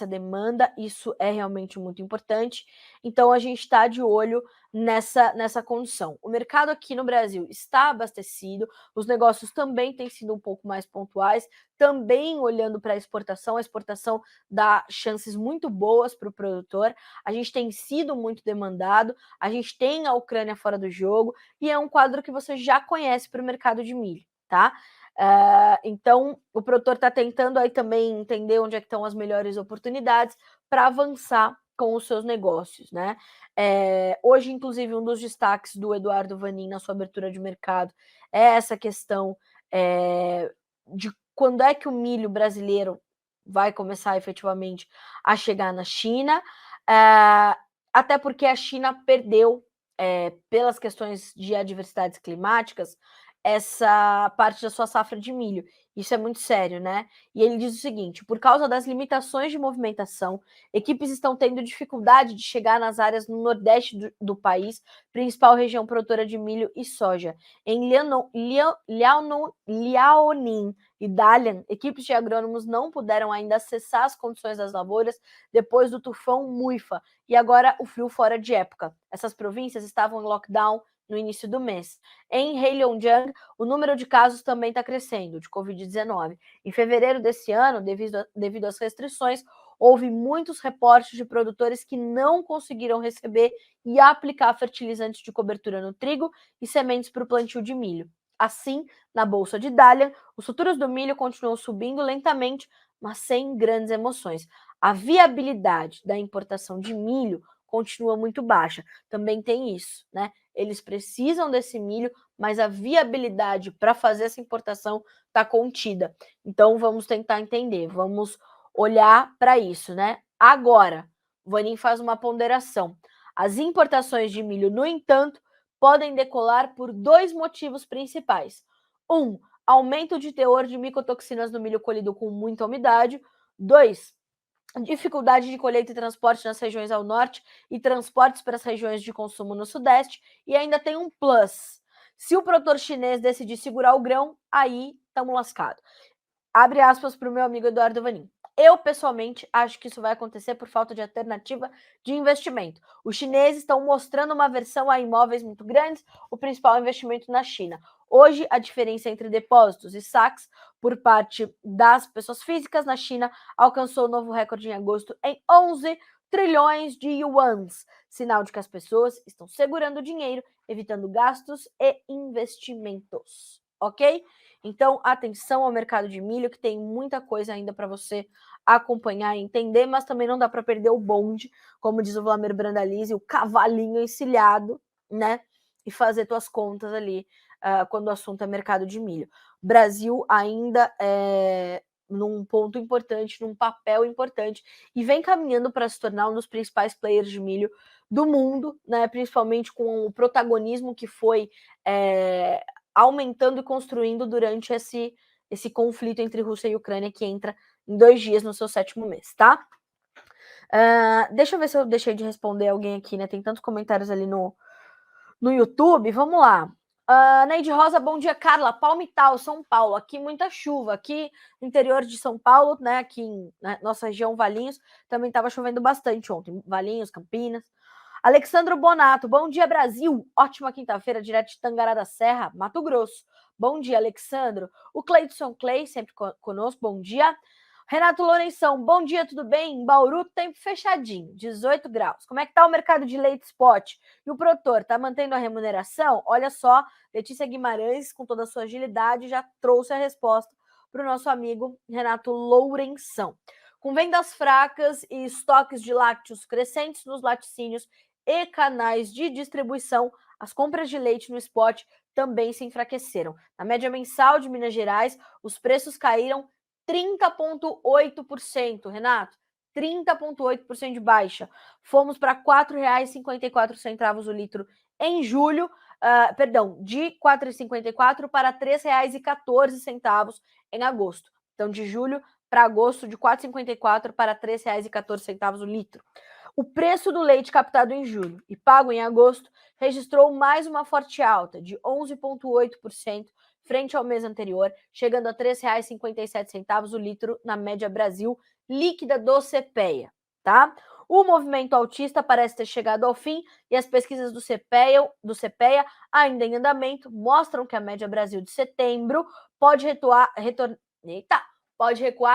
Speaker 1: demanda, isso é realmente muito importante. Então a gente está de olho nessa condição. O mercado aqui no Brasil está abastecido, os negócios também têm sido um pouco mais pontuais, também olhando para a exportação dá chances muito boas para o produtor, a gente tem sido muito demandado, a gente tem a Ucrânia fora do jogo, e é um quadro que você já conhece para o mercado de milho, tá? Então, o produtor está tentando aí também entender onde é que estão as melhores oportunidades para avançar com os seus negócios, né? Hoje, inclusive, um dos destaques do Eduardo Vanin na sua abertura de mercado é essa questão de quando é que o milho brasileiro vai começar efetivamente a chegar na China, até porque a China perdeu, pelas questões de adversidades climáticas, essa parte da sua safra de milho. Isso é muito sério, né? E ele diz o seguinte: por causa das limitações de movimentação, equipes estão tendo dificuldade de chegar nas áreas no nordeste do país, principal região produtora de milho e soja. Em Liaoning e Dalian, equipes de agrônomos não puderam ainda acessar as condições das lavouras depois do tufão Muifa e agora o frio fora de época. Essas províncias estavam em lockdown no início do mês. Em Heilongjiang, o número de casos também está crescendo, de Covid-19. Em fevereiro desse ano, devido às restrições, houve muitos reportes de produtores que não conseguiram receber e aplicar fertilizantes de cobertura no trigo e sementes para o plantio de milho. Assim, na Bolsa de Dalian, os futuros do milho continuam subindo lentamente, mas sem grandes emoções. A viabilidade da importação de milho continua muito baixa. Também tem isso, né? Eles precisam desse milho, mas a viabilidade para fazer essa importação está contida. Então, vamos tentar entender, vamos olhar para isso, né? Agora, o Vanin faz uma ponderação. As importações de milho, no entanto, podem decolar por 2 motivos principais. Aumento de teor de micotoxinas no milho colhido com muita umidade. 2, dificuldade de colheita e transporte nas regiões ao norte e transportes para as regiões de consumo no sudeste. E ainda tem um plus. Se o produtor chinês decidir segurar o grão, aí estamos lascados. Abre aspas para o meu amigo Eduardo Vanin. Eu, pessoalmente, acho que isso vai acontecer por falta de alternativa de investimento. Os chineses estão mostrando uma aversão a imóveis muito grandes, o principal investimento na China. Hoje, a diferença entre depósitos e saques por parte das pessoas físicas na China alcançou o novo recorde em agosto em 11 trilhões de yuans, sinal de que as pessoas estão segurando dinheiro, evitando gastos e investimentos, ok? Então, atenção ao mercado de milho, que tem muita coisa ainda para você acompanhar e entender, mas também não dá para perder o bonde, como diz o Vlamir Brandalize, o cavalinho encilhado, né? E fazer tuas contas ali quando o assunto é mercado de milho. Brasil ainda é num ponto importante, num papel importante, e vem caminhando para se tornar um dos principais players de milho do mundo, né? Principalmente com o protagonismo que foi aumentando e construindo durante esse conflito entre Rússia e Ucrânia, que entra em 2 dias no seu 7º mês, tá? Deixa eu ver se eu deixei de responder alguém aqui, né? Tem tantos comentários ali no YouTube. Vamos lá. Neide Rosa, bom dia, Carla. Palmital, São Paulo. Aqui muita chuva. Aqui no interior de São Paulo, né? Aqui na nossa região, Valinhos, também estava chovendo bastante ontem. Valinhos, Campinas. Alexandro Bonato, bom dia, Brasil. Ótima quinta-feira, direto de Tangará da Serra, Mato Grosso. Bom dia, Alexandro. O Cleidson Clay, sempre conosco, bom dia. Renato Lourenção, bom dia, tudo bem? Em Bauru, tempo fechadinho, 18 graus. Como é que tá o mercado de leite spot? E o produtor, tá mantendo a remuneração? Olha só, Letícia Guimarães, com toda a sua agilidade, já trouxe a resposta para o nosso amigo Renato Lourenção. Com vendas fracas e estoques de lácteos crescentes nos laticínios e canais de distribuição, as compras de leite no spot também se enfraqueceram. Na média mensal de Minas Gerais, os preços caíram 30,8%, Renato. 30,8% de baixa. Fomos para R$ 4,54 o litro em julho, de R$ 4,54 para R$ 3,14 em agosto. Então, de julho para agosto, de R$ 4,54 para R$ 3,14 o litro. O preço do leite captado em julho e pago em agosto registrou mais uma forte alta, de 11,8%, frente ao mês anterior, chegando a R$ 3,57 o litro na média Brasil líquida do CPEA, tá? O movimento altista parece ter chegado ao fim e as pesquisas do CPEA, ainda em andamento, mostram que a média Brasil de setembro pode recuar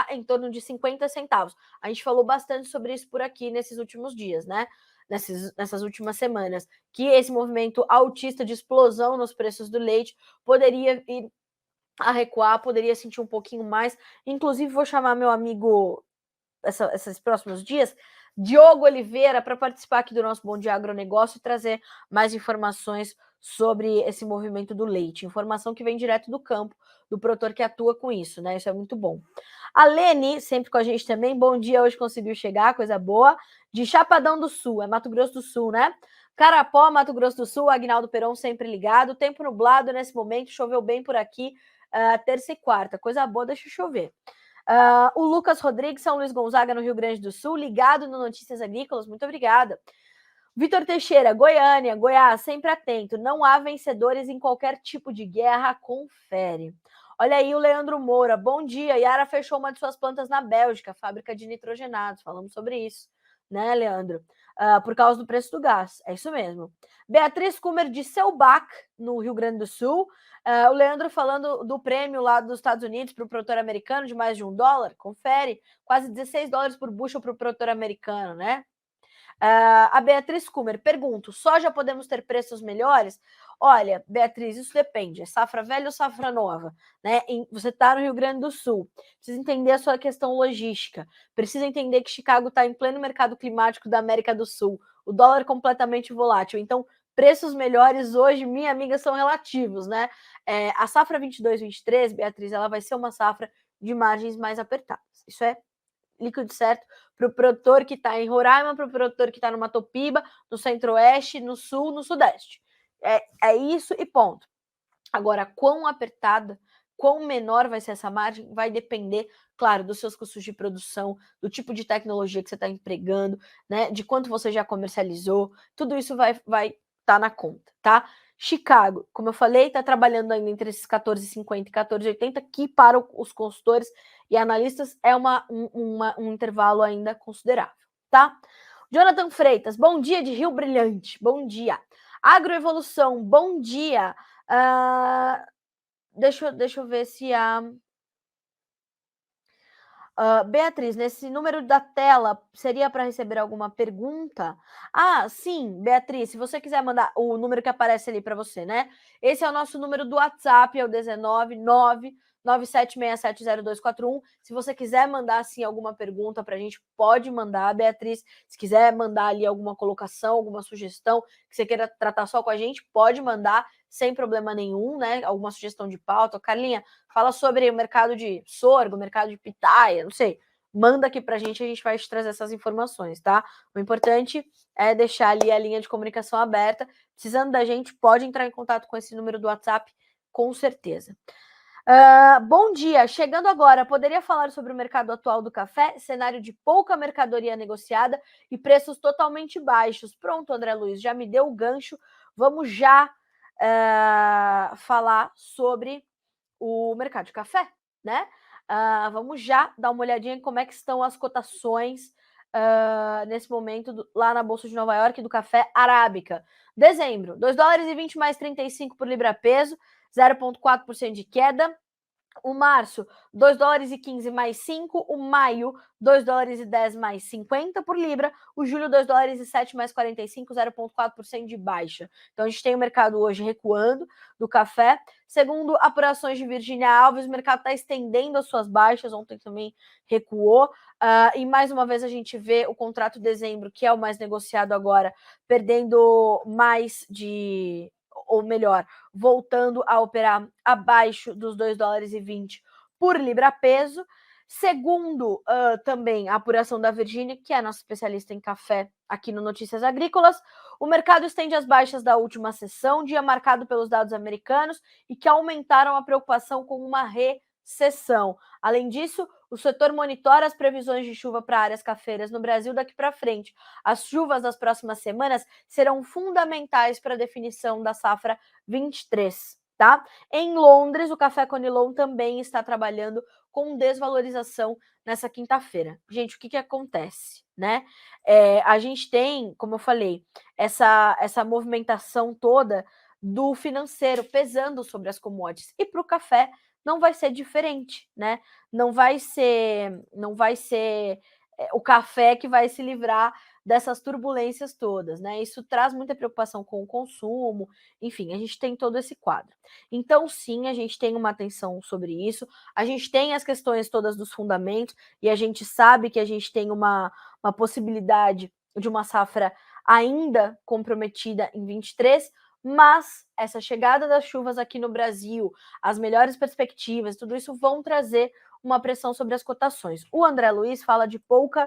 Speaker 1: em torno de 50 centavos. A gente falou bastante sobre isso por aqui nesses últimos dias, né? Nessas últimas semanas, que esse movimento altista de explosão nos preços do leite poderia ir a recuar, poderia sentir um pouquinho mais. Inclusive, vou chamar meu amigo esses próximos dias, Diogo Oliveira, para participar aqui do nosso Bom Dia Agronegócio e trazer mais informações sobre esse movimento do leite. Informação que vem direto do campo, do produtor que atua com isso, né? Isso é muito bom. A Lene, sempre com a gente também, bom dia, hoje conseguiu chegar, coisa boa. De Chapadão do Sul, é Mato Grosso do Sul, né? Carapó, Mato Grosso do Sul, Aguinaldo Peron sempre ligado. Tempo nublado nesse momento, choveu bem por aqui, terça e quarta. Coisa boa, deixa chover. O Lucas Rodrigues, São Luís Gonzaga, no Rio Grande do Sul, ligado no Notícias Agrícolas, muito obrigada. Vitor Teixeira, Goiânia, Goiás, sempre atento, não há vencedores em qualquer tipo de guerra, confere. Olha aí o Leandro Moura, bom dia, Yara fechou uma de suas plantas na Bélgica, fábrica de nitrogenados, falamos sobre isso, né, Leandro? Por causa do preço do gás, é isso mesmo. Beatriz Kumer de Selbach, no Rio Grande do Sul, o Leandro falando do prêmio lá dos Estados Unidos para o produtor americano de mais de $1, confere, quase $16 por bushel para o produtor americano, né? A Beatriz Kumer, pergunto, soja podemos ter preços melhores? Olha, Beatriz, isso depende, é safra velha ou safra nova, né? Você está no Rio Grande do Sul, precisa entender a sua questão logística, precisa entender que Chicago está em pleno mercado climático da América do Sul, o dólar completamente volátil, então preços melhores hoje, minha amiga, são relativos, né? A safra 22-23, Beatriz, ela vai ser uma safra de margens mais apertadas, isso é líquido certo para o produtor que está em Roraima, para o produtor que está no Matopiba, no Centro-Oeste, no Sul, no Sudeste. É isso e ponto. Agora, quão apertada, quão menor vai ser essa margem, vai depender, claro, dos seus custos de produção, do tipo de tecnologia que você está empregando, né? De quanto você já comercializou, tudo isso vai estar na conta, tá? Chicago, como eu falei, está trabalhando ainda entre esses 14,50 e 14,80, que para os consultores e analistas é um intervalo ainda considerável, tá? Jonathan Freitas, bom dia de Rio Brilhante, bom dia. Agroevolução, bom dia. Deixa eu ver se a Beatriz, nesse número da tela, seria para receber alguma pergunta? Sim, Beatriz, se você quiser mandar o número que aparece ali para você, né? Esse é o nosso número do WhatsApp, é o 19997670241. Se você quiser mandar, assim, alguma pergunta para a gente, pode mandar, Beatriz. Se quiser mandar ali alguma colocação, alguma sugestão que você queira tratar só com a gente, pode mandar, sem problema nenhum, né? Alguma sugestão de pauta. Carlinha, fala sobre o mercado de sorgo, mercado de pitaia, não sei. Manda aqui pra gente, a gente vai te trazer essas informações, tá? O importante é deixar ali a linha de comunicação aberta. Precisando da gente, pode entrar em contato com esse número do WhatsApp, com certeza. Bom dia, chegando agora, poderia falar sobre o mercado atual do café, cenário de pouca mercadoria negociada e preços totalmente baixos. Pronto, André Luiz, já me deu o gancho. Vamos já falar sobre o mercado de café, né? Vamos já dar uma olhadinha em como é que estão as cotações nesse momento lá na Bolsa de Nova York do café arábica. Dezembro, 2 dólares e 20 mais 35 por libra peso, 0,4% de queda. O março, 2 dólares e 15 mais 5. O maio, 2 dólares e 10 mais 50 por libra. O julho, 2 dólares e 7 mais 45, 0,4% de baixa. Então, a gente tem o mercado hoje recuando do café. Segundo apurações de Virginia Alves, o mercado está estendendo as suas baixas. Ontem também recuou. E mais uma vez a gente vê o contrato de dezembro, que é o mais negociado agora, perdendo mais de... ou melhor, voltando a operar abaixo dos 2 dólares e 20 por libra peso. Segundo também a apuração da Virginia, que é a nossa especialista em café aqui no Notícias Agrícolas, o mercado estende as baixas da última sessão, dia marcado pelos dados americanos e que aumentaram a preocupação com uma recessão. Além disso, o setor monitora as previsões de chuva para áreas cafeiras no Brasil daqui para frente. As chuvas das próximas semanas serão fundamentais para a definição da safra 23, tá? Em Londres, o Café Conilon também está trabalhando com desvalorização nessa quinta-feira. Gente, o que acontece, né? A gente tem, como eu falei, essa movimentação toda do financeiro pesando sobre as commodities. E para o café não vai ser diferente, né? Não vai ser o café que vai se livrar dessas turbulências todas, né? Isso traz muita preocupação com o consumo, enfim, a gente tem todo esse quadro. Então, sim, a gente tem uma atenção sobre isso, a gente tem as questões todas dos fundamentos, e a gente sabe que a gente tem uma possibilidade de uma safra ainda comprometida em 23, mas essa chegada das chuvas aqui no Brasil, as melhores perspectivas, tudo isso vão trazer uma pressão sobre as cotações. O André Luiz fala de pouco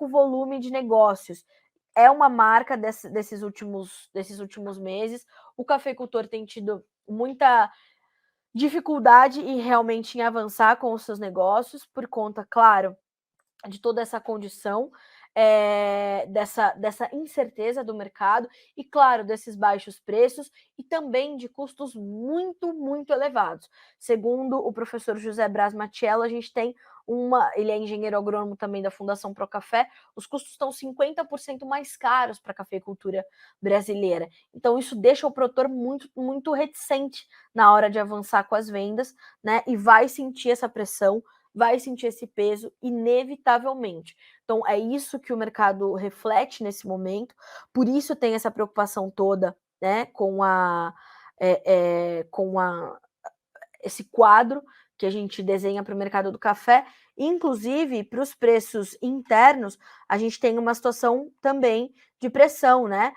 Speaker 1: volume de negócios. É uma marca desses últimos meses. O cafeicultor tem tido muita dificuldade realmente em avançar com os seus negócios, por conta, claro, de toda essa condição, dessa incerteza do mercado e, claro, desses baixos preços e também de custos muito, muito elevados. Segundo o professor José Braz Matiello, a gente tem ele é engenheiro agrônomo também da Fundação Procafé, os custos estão 50% mais caros para a cafeicultura brasileira. Então, isso deixa o produtor muito, muito reticente na hora de avançar com as vendas, né? E vai sentir essa pressão, vai sentir esse peso inevitavelmente. Então, é isso que o mercado reflete nesse momento, por isso tem essa preocupação toda, né, com esse quadro que a gente desenha para o mercado do café. Inclusive, para os preços internos, a gente tem uma situação também de pressão, né?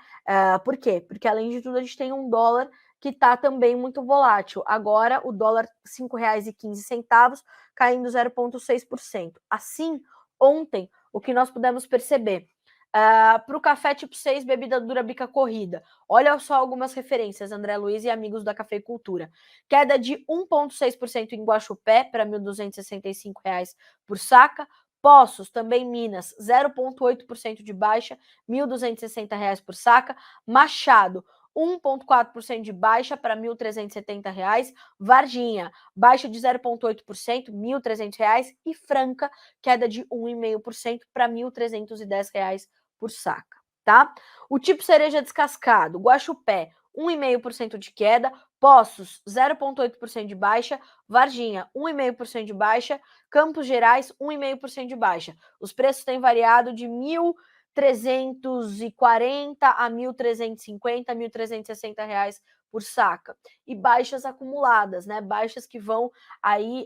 Speaker 1: Por quê? Porque, além de tudo, a gente tem um dólar que está também muito volátil. Agora, o dólar R$ 5,15, caindo 0,6%. Assim, ontem, o que nós pudemos perceber? Para o café tipo 6, bebida dura bica corrida. Olha só algumas referências, André Luiz e amigos da cafeicultura. Queda de 1,6% em Guaxupé, para R$ 1.265 por saca. Poços, também Minas, 0,8% de baixa, R$ 1.260 por saca. Machado, 1,4% de baixa para R$ 1.370. Varginha, baixa de 0,8%, R$ 1.300. E Franca, queda de 1,5% para R$ 1.310 por saca, tá? O tipo cereja descascado, Guaxupé, 1,5% de queda, Poços, 0,8% de baixa, Varginha, 1,5% de baixa, Campos Gerais, 1,5% de baixa. Os preços têm variado de 1.340 a 1.350, R$ 1.360 por saca. E baixas acumuladas, né? Baixas que vão aí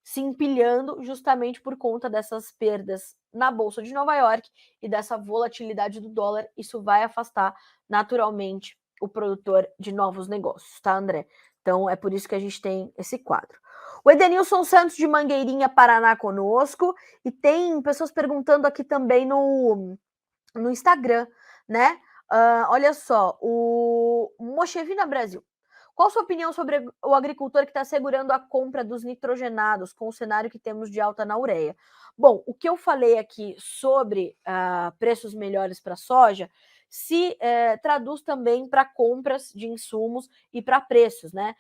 Speaker 1: se empilhando justamente por conta dessas perdas na Bolsa de Nova York e dessa volatilidade do dólar. Isso vai afastar naturalmente o produtor de novos negócios, tá, André? Então é por isso que a gente tem esse quadro. O Edenilson Santos de Mangueirinha, Paraná, conosco, e tem pessoas perguntando aqui também no Instagram, né? Olha só, o Mochevina Brasil. Qual a sua opinião sobre o agricultor que está segurando a compra dos nitrogenados com o cenário que temos de alta na ureia? Bom, o que eu falei aqui sobre preços melhores para soja se traduz também para compras de insumos e para preços, né?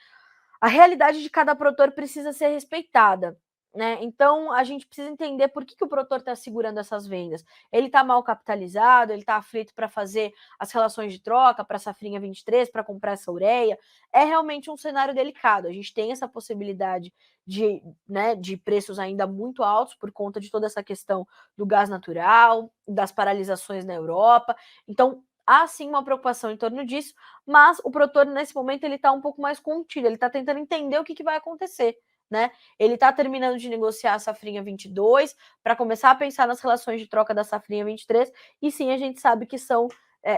Speaker 1: A realidade de cada produtor precisa ser respeitada. né? Então, a gente precisa entender por que o produtor está segurando essas vendas. Ele está mal capitalizado, ele está aflito para fazer as relações de troca, para a safrinha 23, para comprar essa ureia. É realmente um cenário delicado. A gente tem essa possibilidade de, né, de preços ainda muito altos por conta de toda essa questão do gás natural, das paralisações na Europa. Então, há sim uma preocupação em torno disso, mas o produtor, nesse momento, ele está um pouco mais contido, ele está tentando entender o que vai acontecer, né? Ele está terminando de negociar a safrinha 22 para começar a pensar nas relações de troca da safrinha 23, e sim, a gente sabe que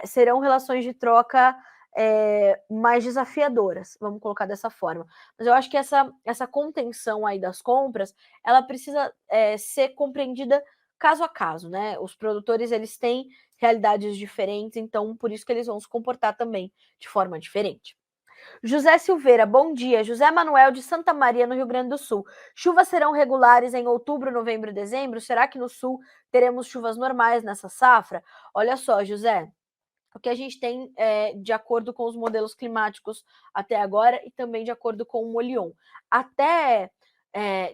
Speaker 1: serão relações de troca mais desafiadoras, vamos colocar dessa forma. Mas eu acho que essa contenção aí das compras, ela precisa ser compreendida caso a caso, né? Os produtores, eles têm realidades diferentes, então por isso que eles vão se comportar também de forma diferente. José Silveira, bom dia. José Manuel de Santa Maria, no Rio Grande do Sul. Chuvas serão regulares em outubro, novembro e dezembro? Será que no Sul teremos chuvas normais nessa safra? Olha só, José, o que a gente tem de acordo com os modelos climáticos até agora e também de acordo com o Molion. Até,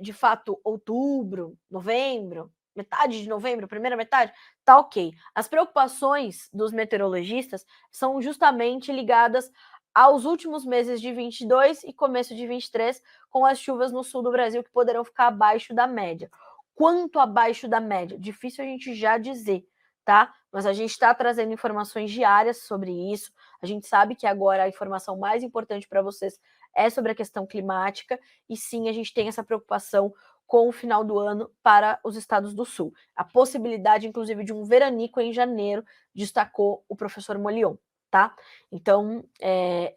Speaker 1: de fato, outubro, novembro, metade de novembro, primeira metade, tá ok. As preocupações dos meteorologistas são justamente ligadas aos últimos meses de 22 e começo de 23, com as chuvas no sul do Brasil que poderão ficar abaixo da média. Quanto abaixo da média? Difícil a gente já dizer, tá? Mas a gente está trazendo informações diárias sobre isso. A gente sabe que agora a informação mais importante para vocês é sobre a questão climática, e sim, a gente tem essa preocupação com o final do ano para os estados do Sul. A possibilidade, inclusive, de um veranico em janeiro, destacou o professor Molion, tá? Então,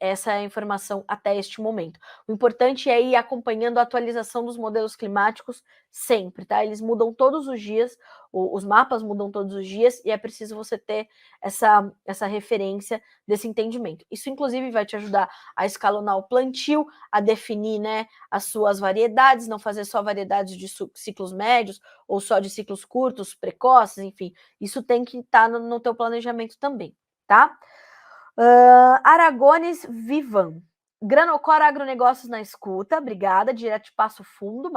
Speaker 1: essa é a informação até este momento. O importante é ir acompanhando a atualização dos modelos climáticos sempre, tá? Eles mudam todos os dias, os mapas mudam todos os dias, e é preciso você ter essa referência desse entendimento. Isso, inclusive, vai te ajudar a escalonar o plantio, a definir, né, as suas variedades, não fazer só variedades de ciclos médios ou só de ciclos curtos, precoces, enfim. Isso tem que estar no teu planejamento também, tá? Aragones Vivan. Granocor Agronegócios na escuta, obrigada. Direto de Passo Fundo,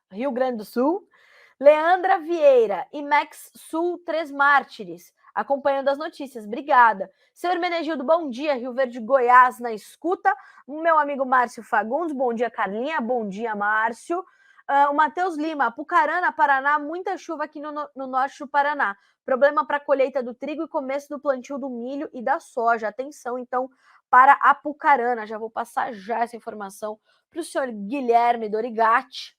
Speaker 1: Rio Grande do Sul. Leandra Vieira, IMEX Sul 3 Mártires, acompanhando as notícias, obrigada. Seu Hermenegildo, bom dia. Rio Verde, Goiás, na escuta. Meu amigo Márcio Fagundes, bom dia, Carlinha, bom dia, Márcio. O Matheus Lima, Apucarana, Paraná, muita chuva aqui no norte do Paraná. Problema para a colheita do trigo e começo do plantio do milho e da soja. Atenção, então, para Apucarana. Já vou passar já essa informação para o senhor Guilherme Dorigatti,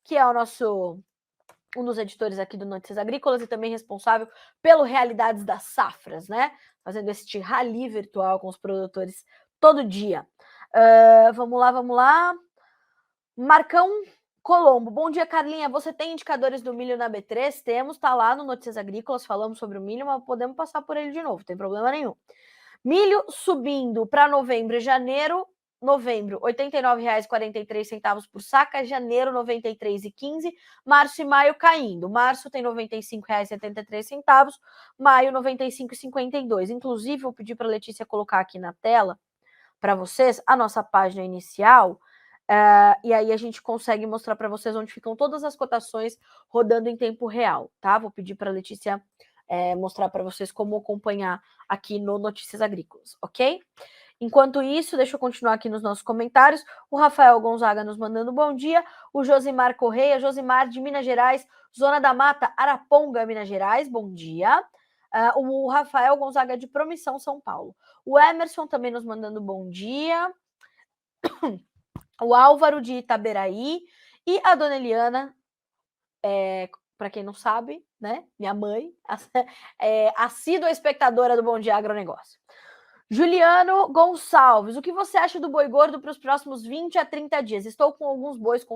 Speaker 1: que é um dos editores aqui do Notícias Agrícolas e também responsável pelo Realidades das Safras, né? Fazendo este rally virtual com os produtores todo dia. Vamos lá. Marcão Colombo, bom dia, Carlinha. Você tem indicadores do milho na B3? Temos, tá lá no Notícias Agrícolas, falamos sobre o milho, mas podemos passar por ele de novo, não tem problema nenhum. Milho subindo para novembro e janeiro. Novembro, R$ 89,43 por saca. Janeiro, R$ 93,15. Março e maio caindo. Março tem R$ 95,73. Maio, R$ 95,52. Inclusive, vou pedir para a Letícia colocar aqui na tela para vocês a nossa página inicial. E aí a gente consegue mostrar para vocês onde ficam todas as cotações rodando em tempo real, tá? Vou pedir para a Letícia mostrar para vocês como acompanhar aqui no Notícias Agrícolas, ok? Enquanto isso, deixa eu continuar aqui nos nossos comentários. O Rafael Gonzaga nos mandando bom dia. O Josimar Correia, Josimar de Minas Gerais, Zona da Mata, Araponga, Minas Gerais, bom dia. O Rafael Gonzaga de Promissão, São Paulo. O Emerson também nos mandando bom dia. O Álvaro de Itaberaí. E a dona Eliana, para quem não sabe, né? Minha mãe, assídua espectadora do Bom Dia Agronegócio. Juliano Gonçalves, o que você acha do boi gordo para os próximos 20 a 30 dias? Estou com alguns bois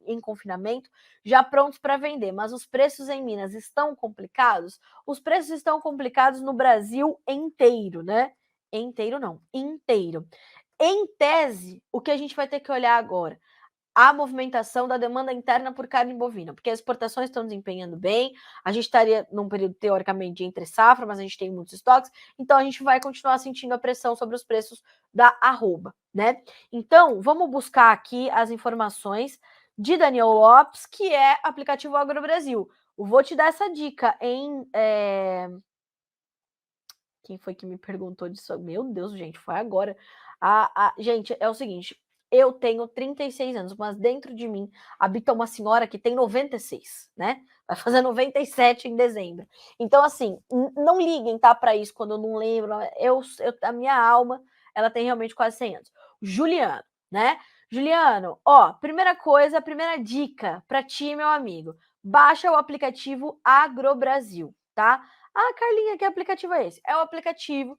Speaker 1: em confinamento já prontos para vender, mas os preços em Minas estão complicados? Os preços estão complicados no Brasil inteiro, né? Inteiro não, inteiro. Em tese, o que a gente vai ter que olhar agora? a movimentação da demanda interna por carne bovina, porque as exportações estão desempenhando bem, a gente estaria num período teoricamente de entre safra, mas a gente tem muitos estoques, então a gente vai continuar sentindo a pressão sobre os preços da arroba, né? Então, vamos buscar aqui as informações de Daniel Lopes, que é aplicativo AgroBrasil. Eu vou te dar essa dica em... Quem foi que me perguntou disso? Meu Deus, gente, foi agora. Gente, é o seguinte, eu tenho 36 anos, mas dentro de mim habita uma senhora que tem 96, né? Vai fazer 97 em dezembro. Então, assim, não liguem, tá, para isso quando eu não lembro. A minha alma, ela tem realmente quase 100 anos. Juliano, né? Juliano, ó, primeira coisa, primeira dica para ti, meu amigo. Baixa o aplicativo AgroBrasil, tá? Ah, Carlinha, que aplicativo é esse? É o aplicativo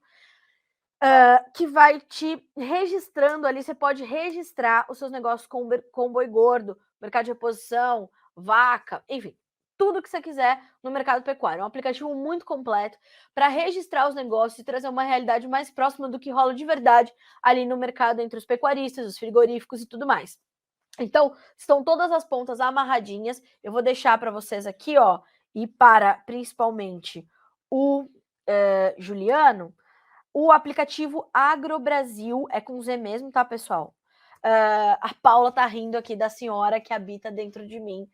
Speaker 1: que vai te registrando ali. Você pode registrar os seus negócios com boi gordo, mercado de reposição, vaca, enfim, tudo que você quiser no mercado pecuário. É um aplicativo muito completo para registrar os negócios e trazer uma realidade mais próxima do que rola de verdade ali no mercado entre os pecuaristas, os frigoríficos e tudo mais. Então, estão todas as pontas amarradinhas. Eu vou deixar para vocês aqui, ó, e para principalmente o Juliano, o aplicativo AgroBrasil, é com Z mesmo, tá, pessoal? A Paula tá rindo aqui da senhora que habita dentro de mim.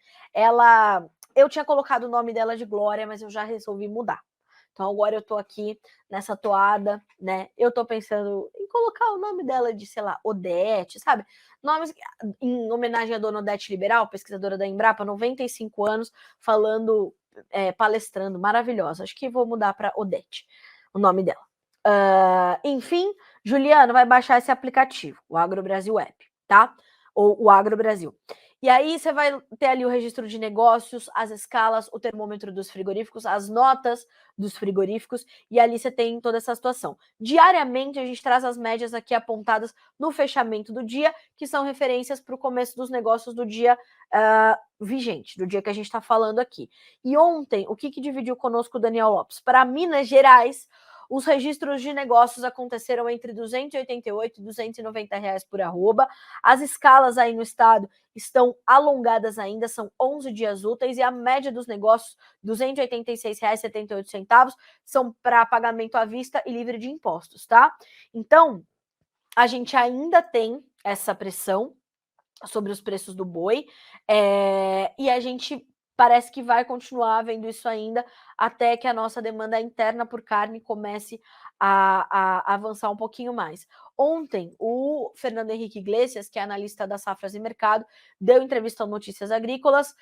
Speaker 1: Eu tinha colocado o nome dela de Glória, mas eu já resolvi mudar. Então agora eu tô aqui nessa toada, né? Eu tô pensando em colocar o nome dela de, sei lá, Odete, sabe? Nomes em homenagem à dona Odete Liberal, pesquisadora da Embrapa, 95 anos, falando, palestrando, maravilhosa. Acho que vou mudar para Odete, o nome dela. Enfim, Juliano vai baixar esse aplicativo, o AgroBrasil App, tá? Ou o AgroBrasil. E aí você vai ter ali o registro de negócios, as escalas, o termômetro dos frigoríficos, as notas dos frigoríficos, e ali você tem toda essa situação. Diariamente a gente traz as médias aqui apontadas no fechamento do dia, que são referências para o começo dos negócios do dia vigente, do dia que a gente está falando aqui. E ontem, o que dividiu conosco o Daniel Lopes? Para Minas Gerais, os registros de negócios aconteceram entre R$ 288 e R$ 290 por arroba. As escalas aí no estado estão alongadas ainda, são 11 dias úteis, e a média dos negócios, R$ 286,78, são para pagamento à vista e livre de impostos, tá? Então, a gente ainda tem essa pressão sobre os preços do boi, e a gente parece que vai continuar vendo isso ainda até que a nossa demanda interna por carne comece a avançar um pouquinho mais. Ontem, o Fernando Henrique Iglesias, que é analista das safras e mercado, deu entrevista ao Notícias Agrícolas,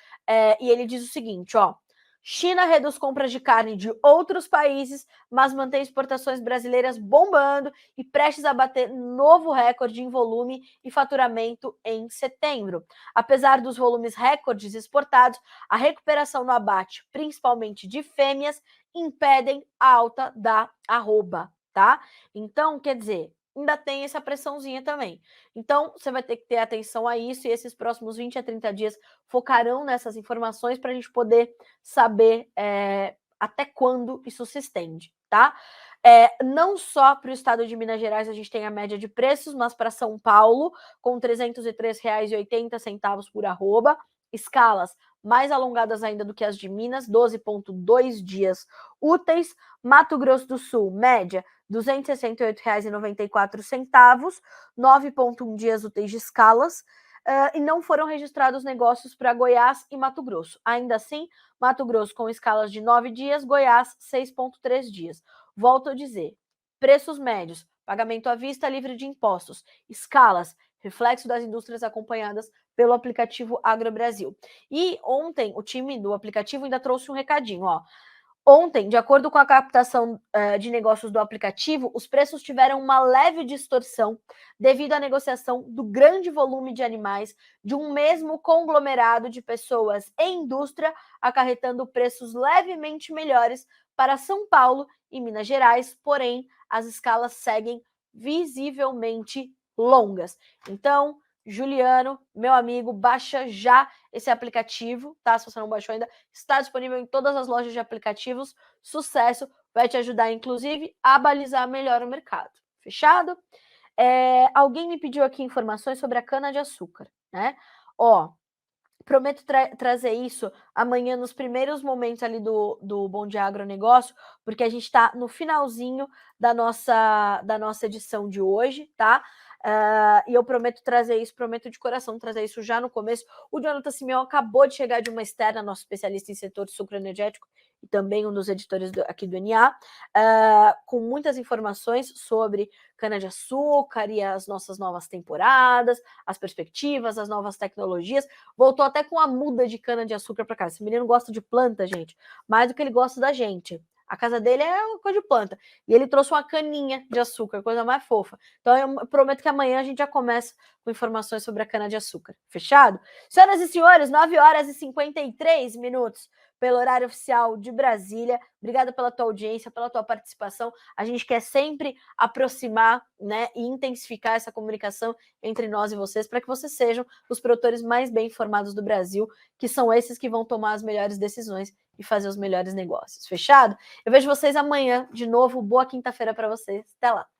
Speaker 1: e ele diz o seguinte, ó: China reduz compras de carne de outros países, mas mantém exportações brasileiras bombando e prestes a bater novo recorde em volume e faturamento em setembro. Apesar dos volumes recordes exportados, a recuperação no abate, principalmente de fêmeas, impedem a alta da arroba, tá? Então, quer dizer, ainda tem essa pressãozinha também. Então, você vai ter que ter atenção a isso, e esses próximos 20 a 30 dias focarão nessas informações para a gente poder saber até quando isso se estende, tá? Não só para o estado de Minas Gerais a gente tem a média de preços, mas para São Paulo, com R$ 303,80 por arroba, escalas mais alongadas ainda do que as de Minas, 12,2 dias úteis. Mato Grosso do Sul, média, R$ 268,94, 9,1 dias úteis de escalas, e não foram registrados negócios para Goiás e Mato Grosso. Ainda assim, Mato Grosso com escalas de 9 dias, Goiás 6,3 dias. Volto a dizer, preços médios, pagamento à vista livre de impostos, escalas, reflexo das indústrias acompanhadas pelo aplicativo AgroBrasil. E ontem o time do aplicativo ainda trouxe um recadinho, ó. Ontem, de acordo com a captação de negócios do aplicativo, os preços tiveram uma leve distorção devido à negociação do grande volume de animais de um mesmo conglomerado de pessoas e indústria, acarretando preços levemente melhores para São Paulo e Minas Gerais, porém, as escalas seguem visivelmente longas. Então, Juliano, meu amigo, baixa já esse aplicativo, tá? Se você não baixou ainda, está disponível em todas as lojas de aplicativos. Sucesso, vai te ajudar, inclusive, a balizar melhor o mercado. Fechado? Alguém me pediu aqui informações sobre a cana-de-açúcar, né? Ó, prometo trazer isso amanhã nos primeiros momentos ali do Bom Dia Agronegócio, porque a gente está no finalzinho da nossa edição de hoje, tá? E eu prometo trazer isso, prometo de coração trazer isso já no começo. O Jonathan Simeão acabou de chegar de uma externa, nosso especialista em setor de sucro energético, e também um dos editores aqui do NA, com muitas informações sobre cana-de-açúcar e as nossas novas temporadas, as perspectivas, as novas tecnologias. Voltou até com a muda de cana-de-açúcar para cá. Esse menino gosta de planta, gente, mais do que ele gosta da gente. A casa dele é uma coisa de planta. E ele trouxe uma caninha de açúcar, coisa mais fofa. Então eu prometo que amanhã a gente já começa com informações sobre a cana-de-açúcar. Fechado? Senhoras e senhores, 9h53 pelo horário oficial de Brasília. Obrigada pela tua audiência, pela tua participação. A gente quer sempre aproximar, né, e intensificar essa comunicação entre nós e vocês, para que vocês sejam os produtores mais bem informados do Brasil, que são esses que vão tomar as melhores decisões e fazer os melhores negócios. Fechado? Eu vejo vocês amanhã de novo. Boa quinta-feira para vocês. Até lá.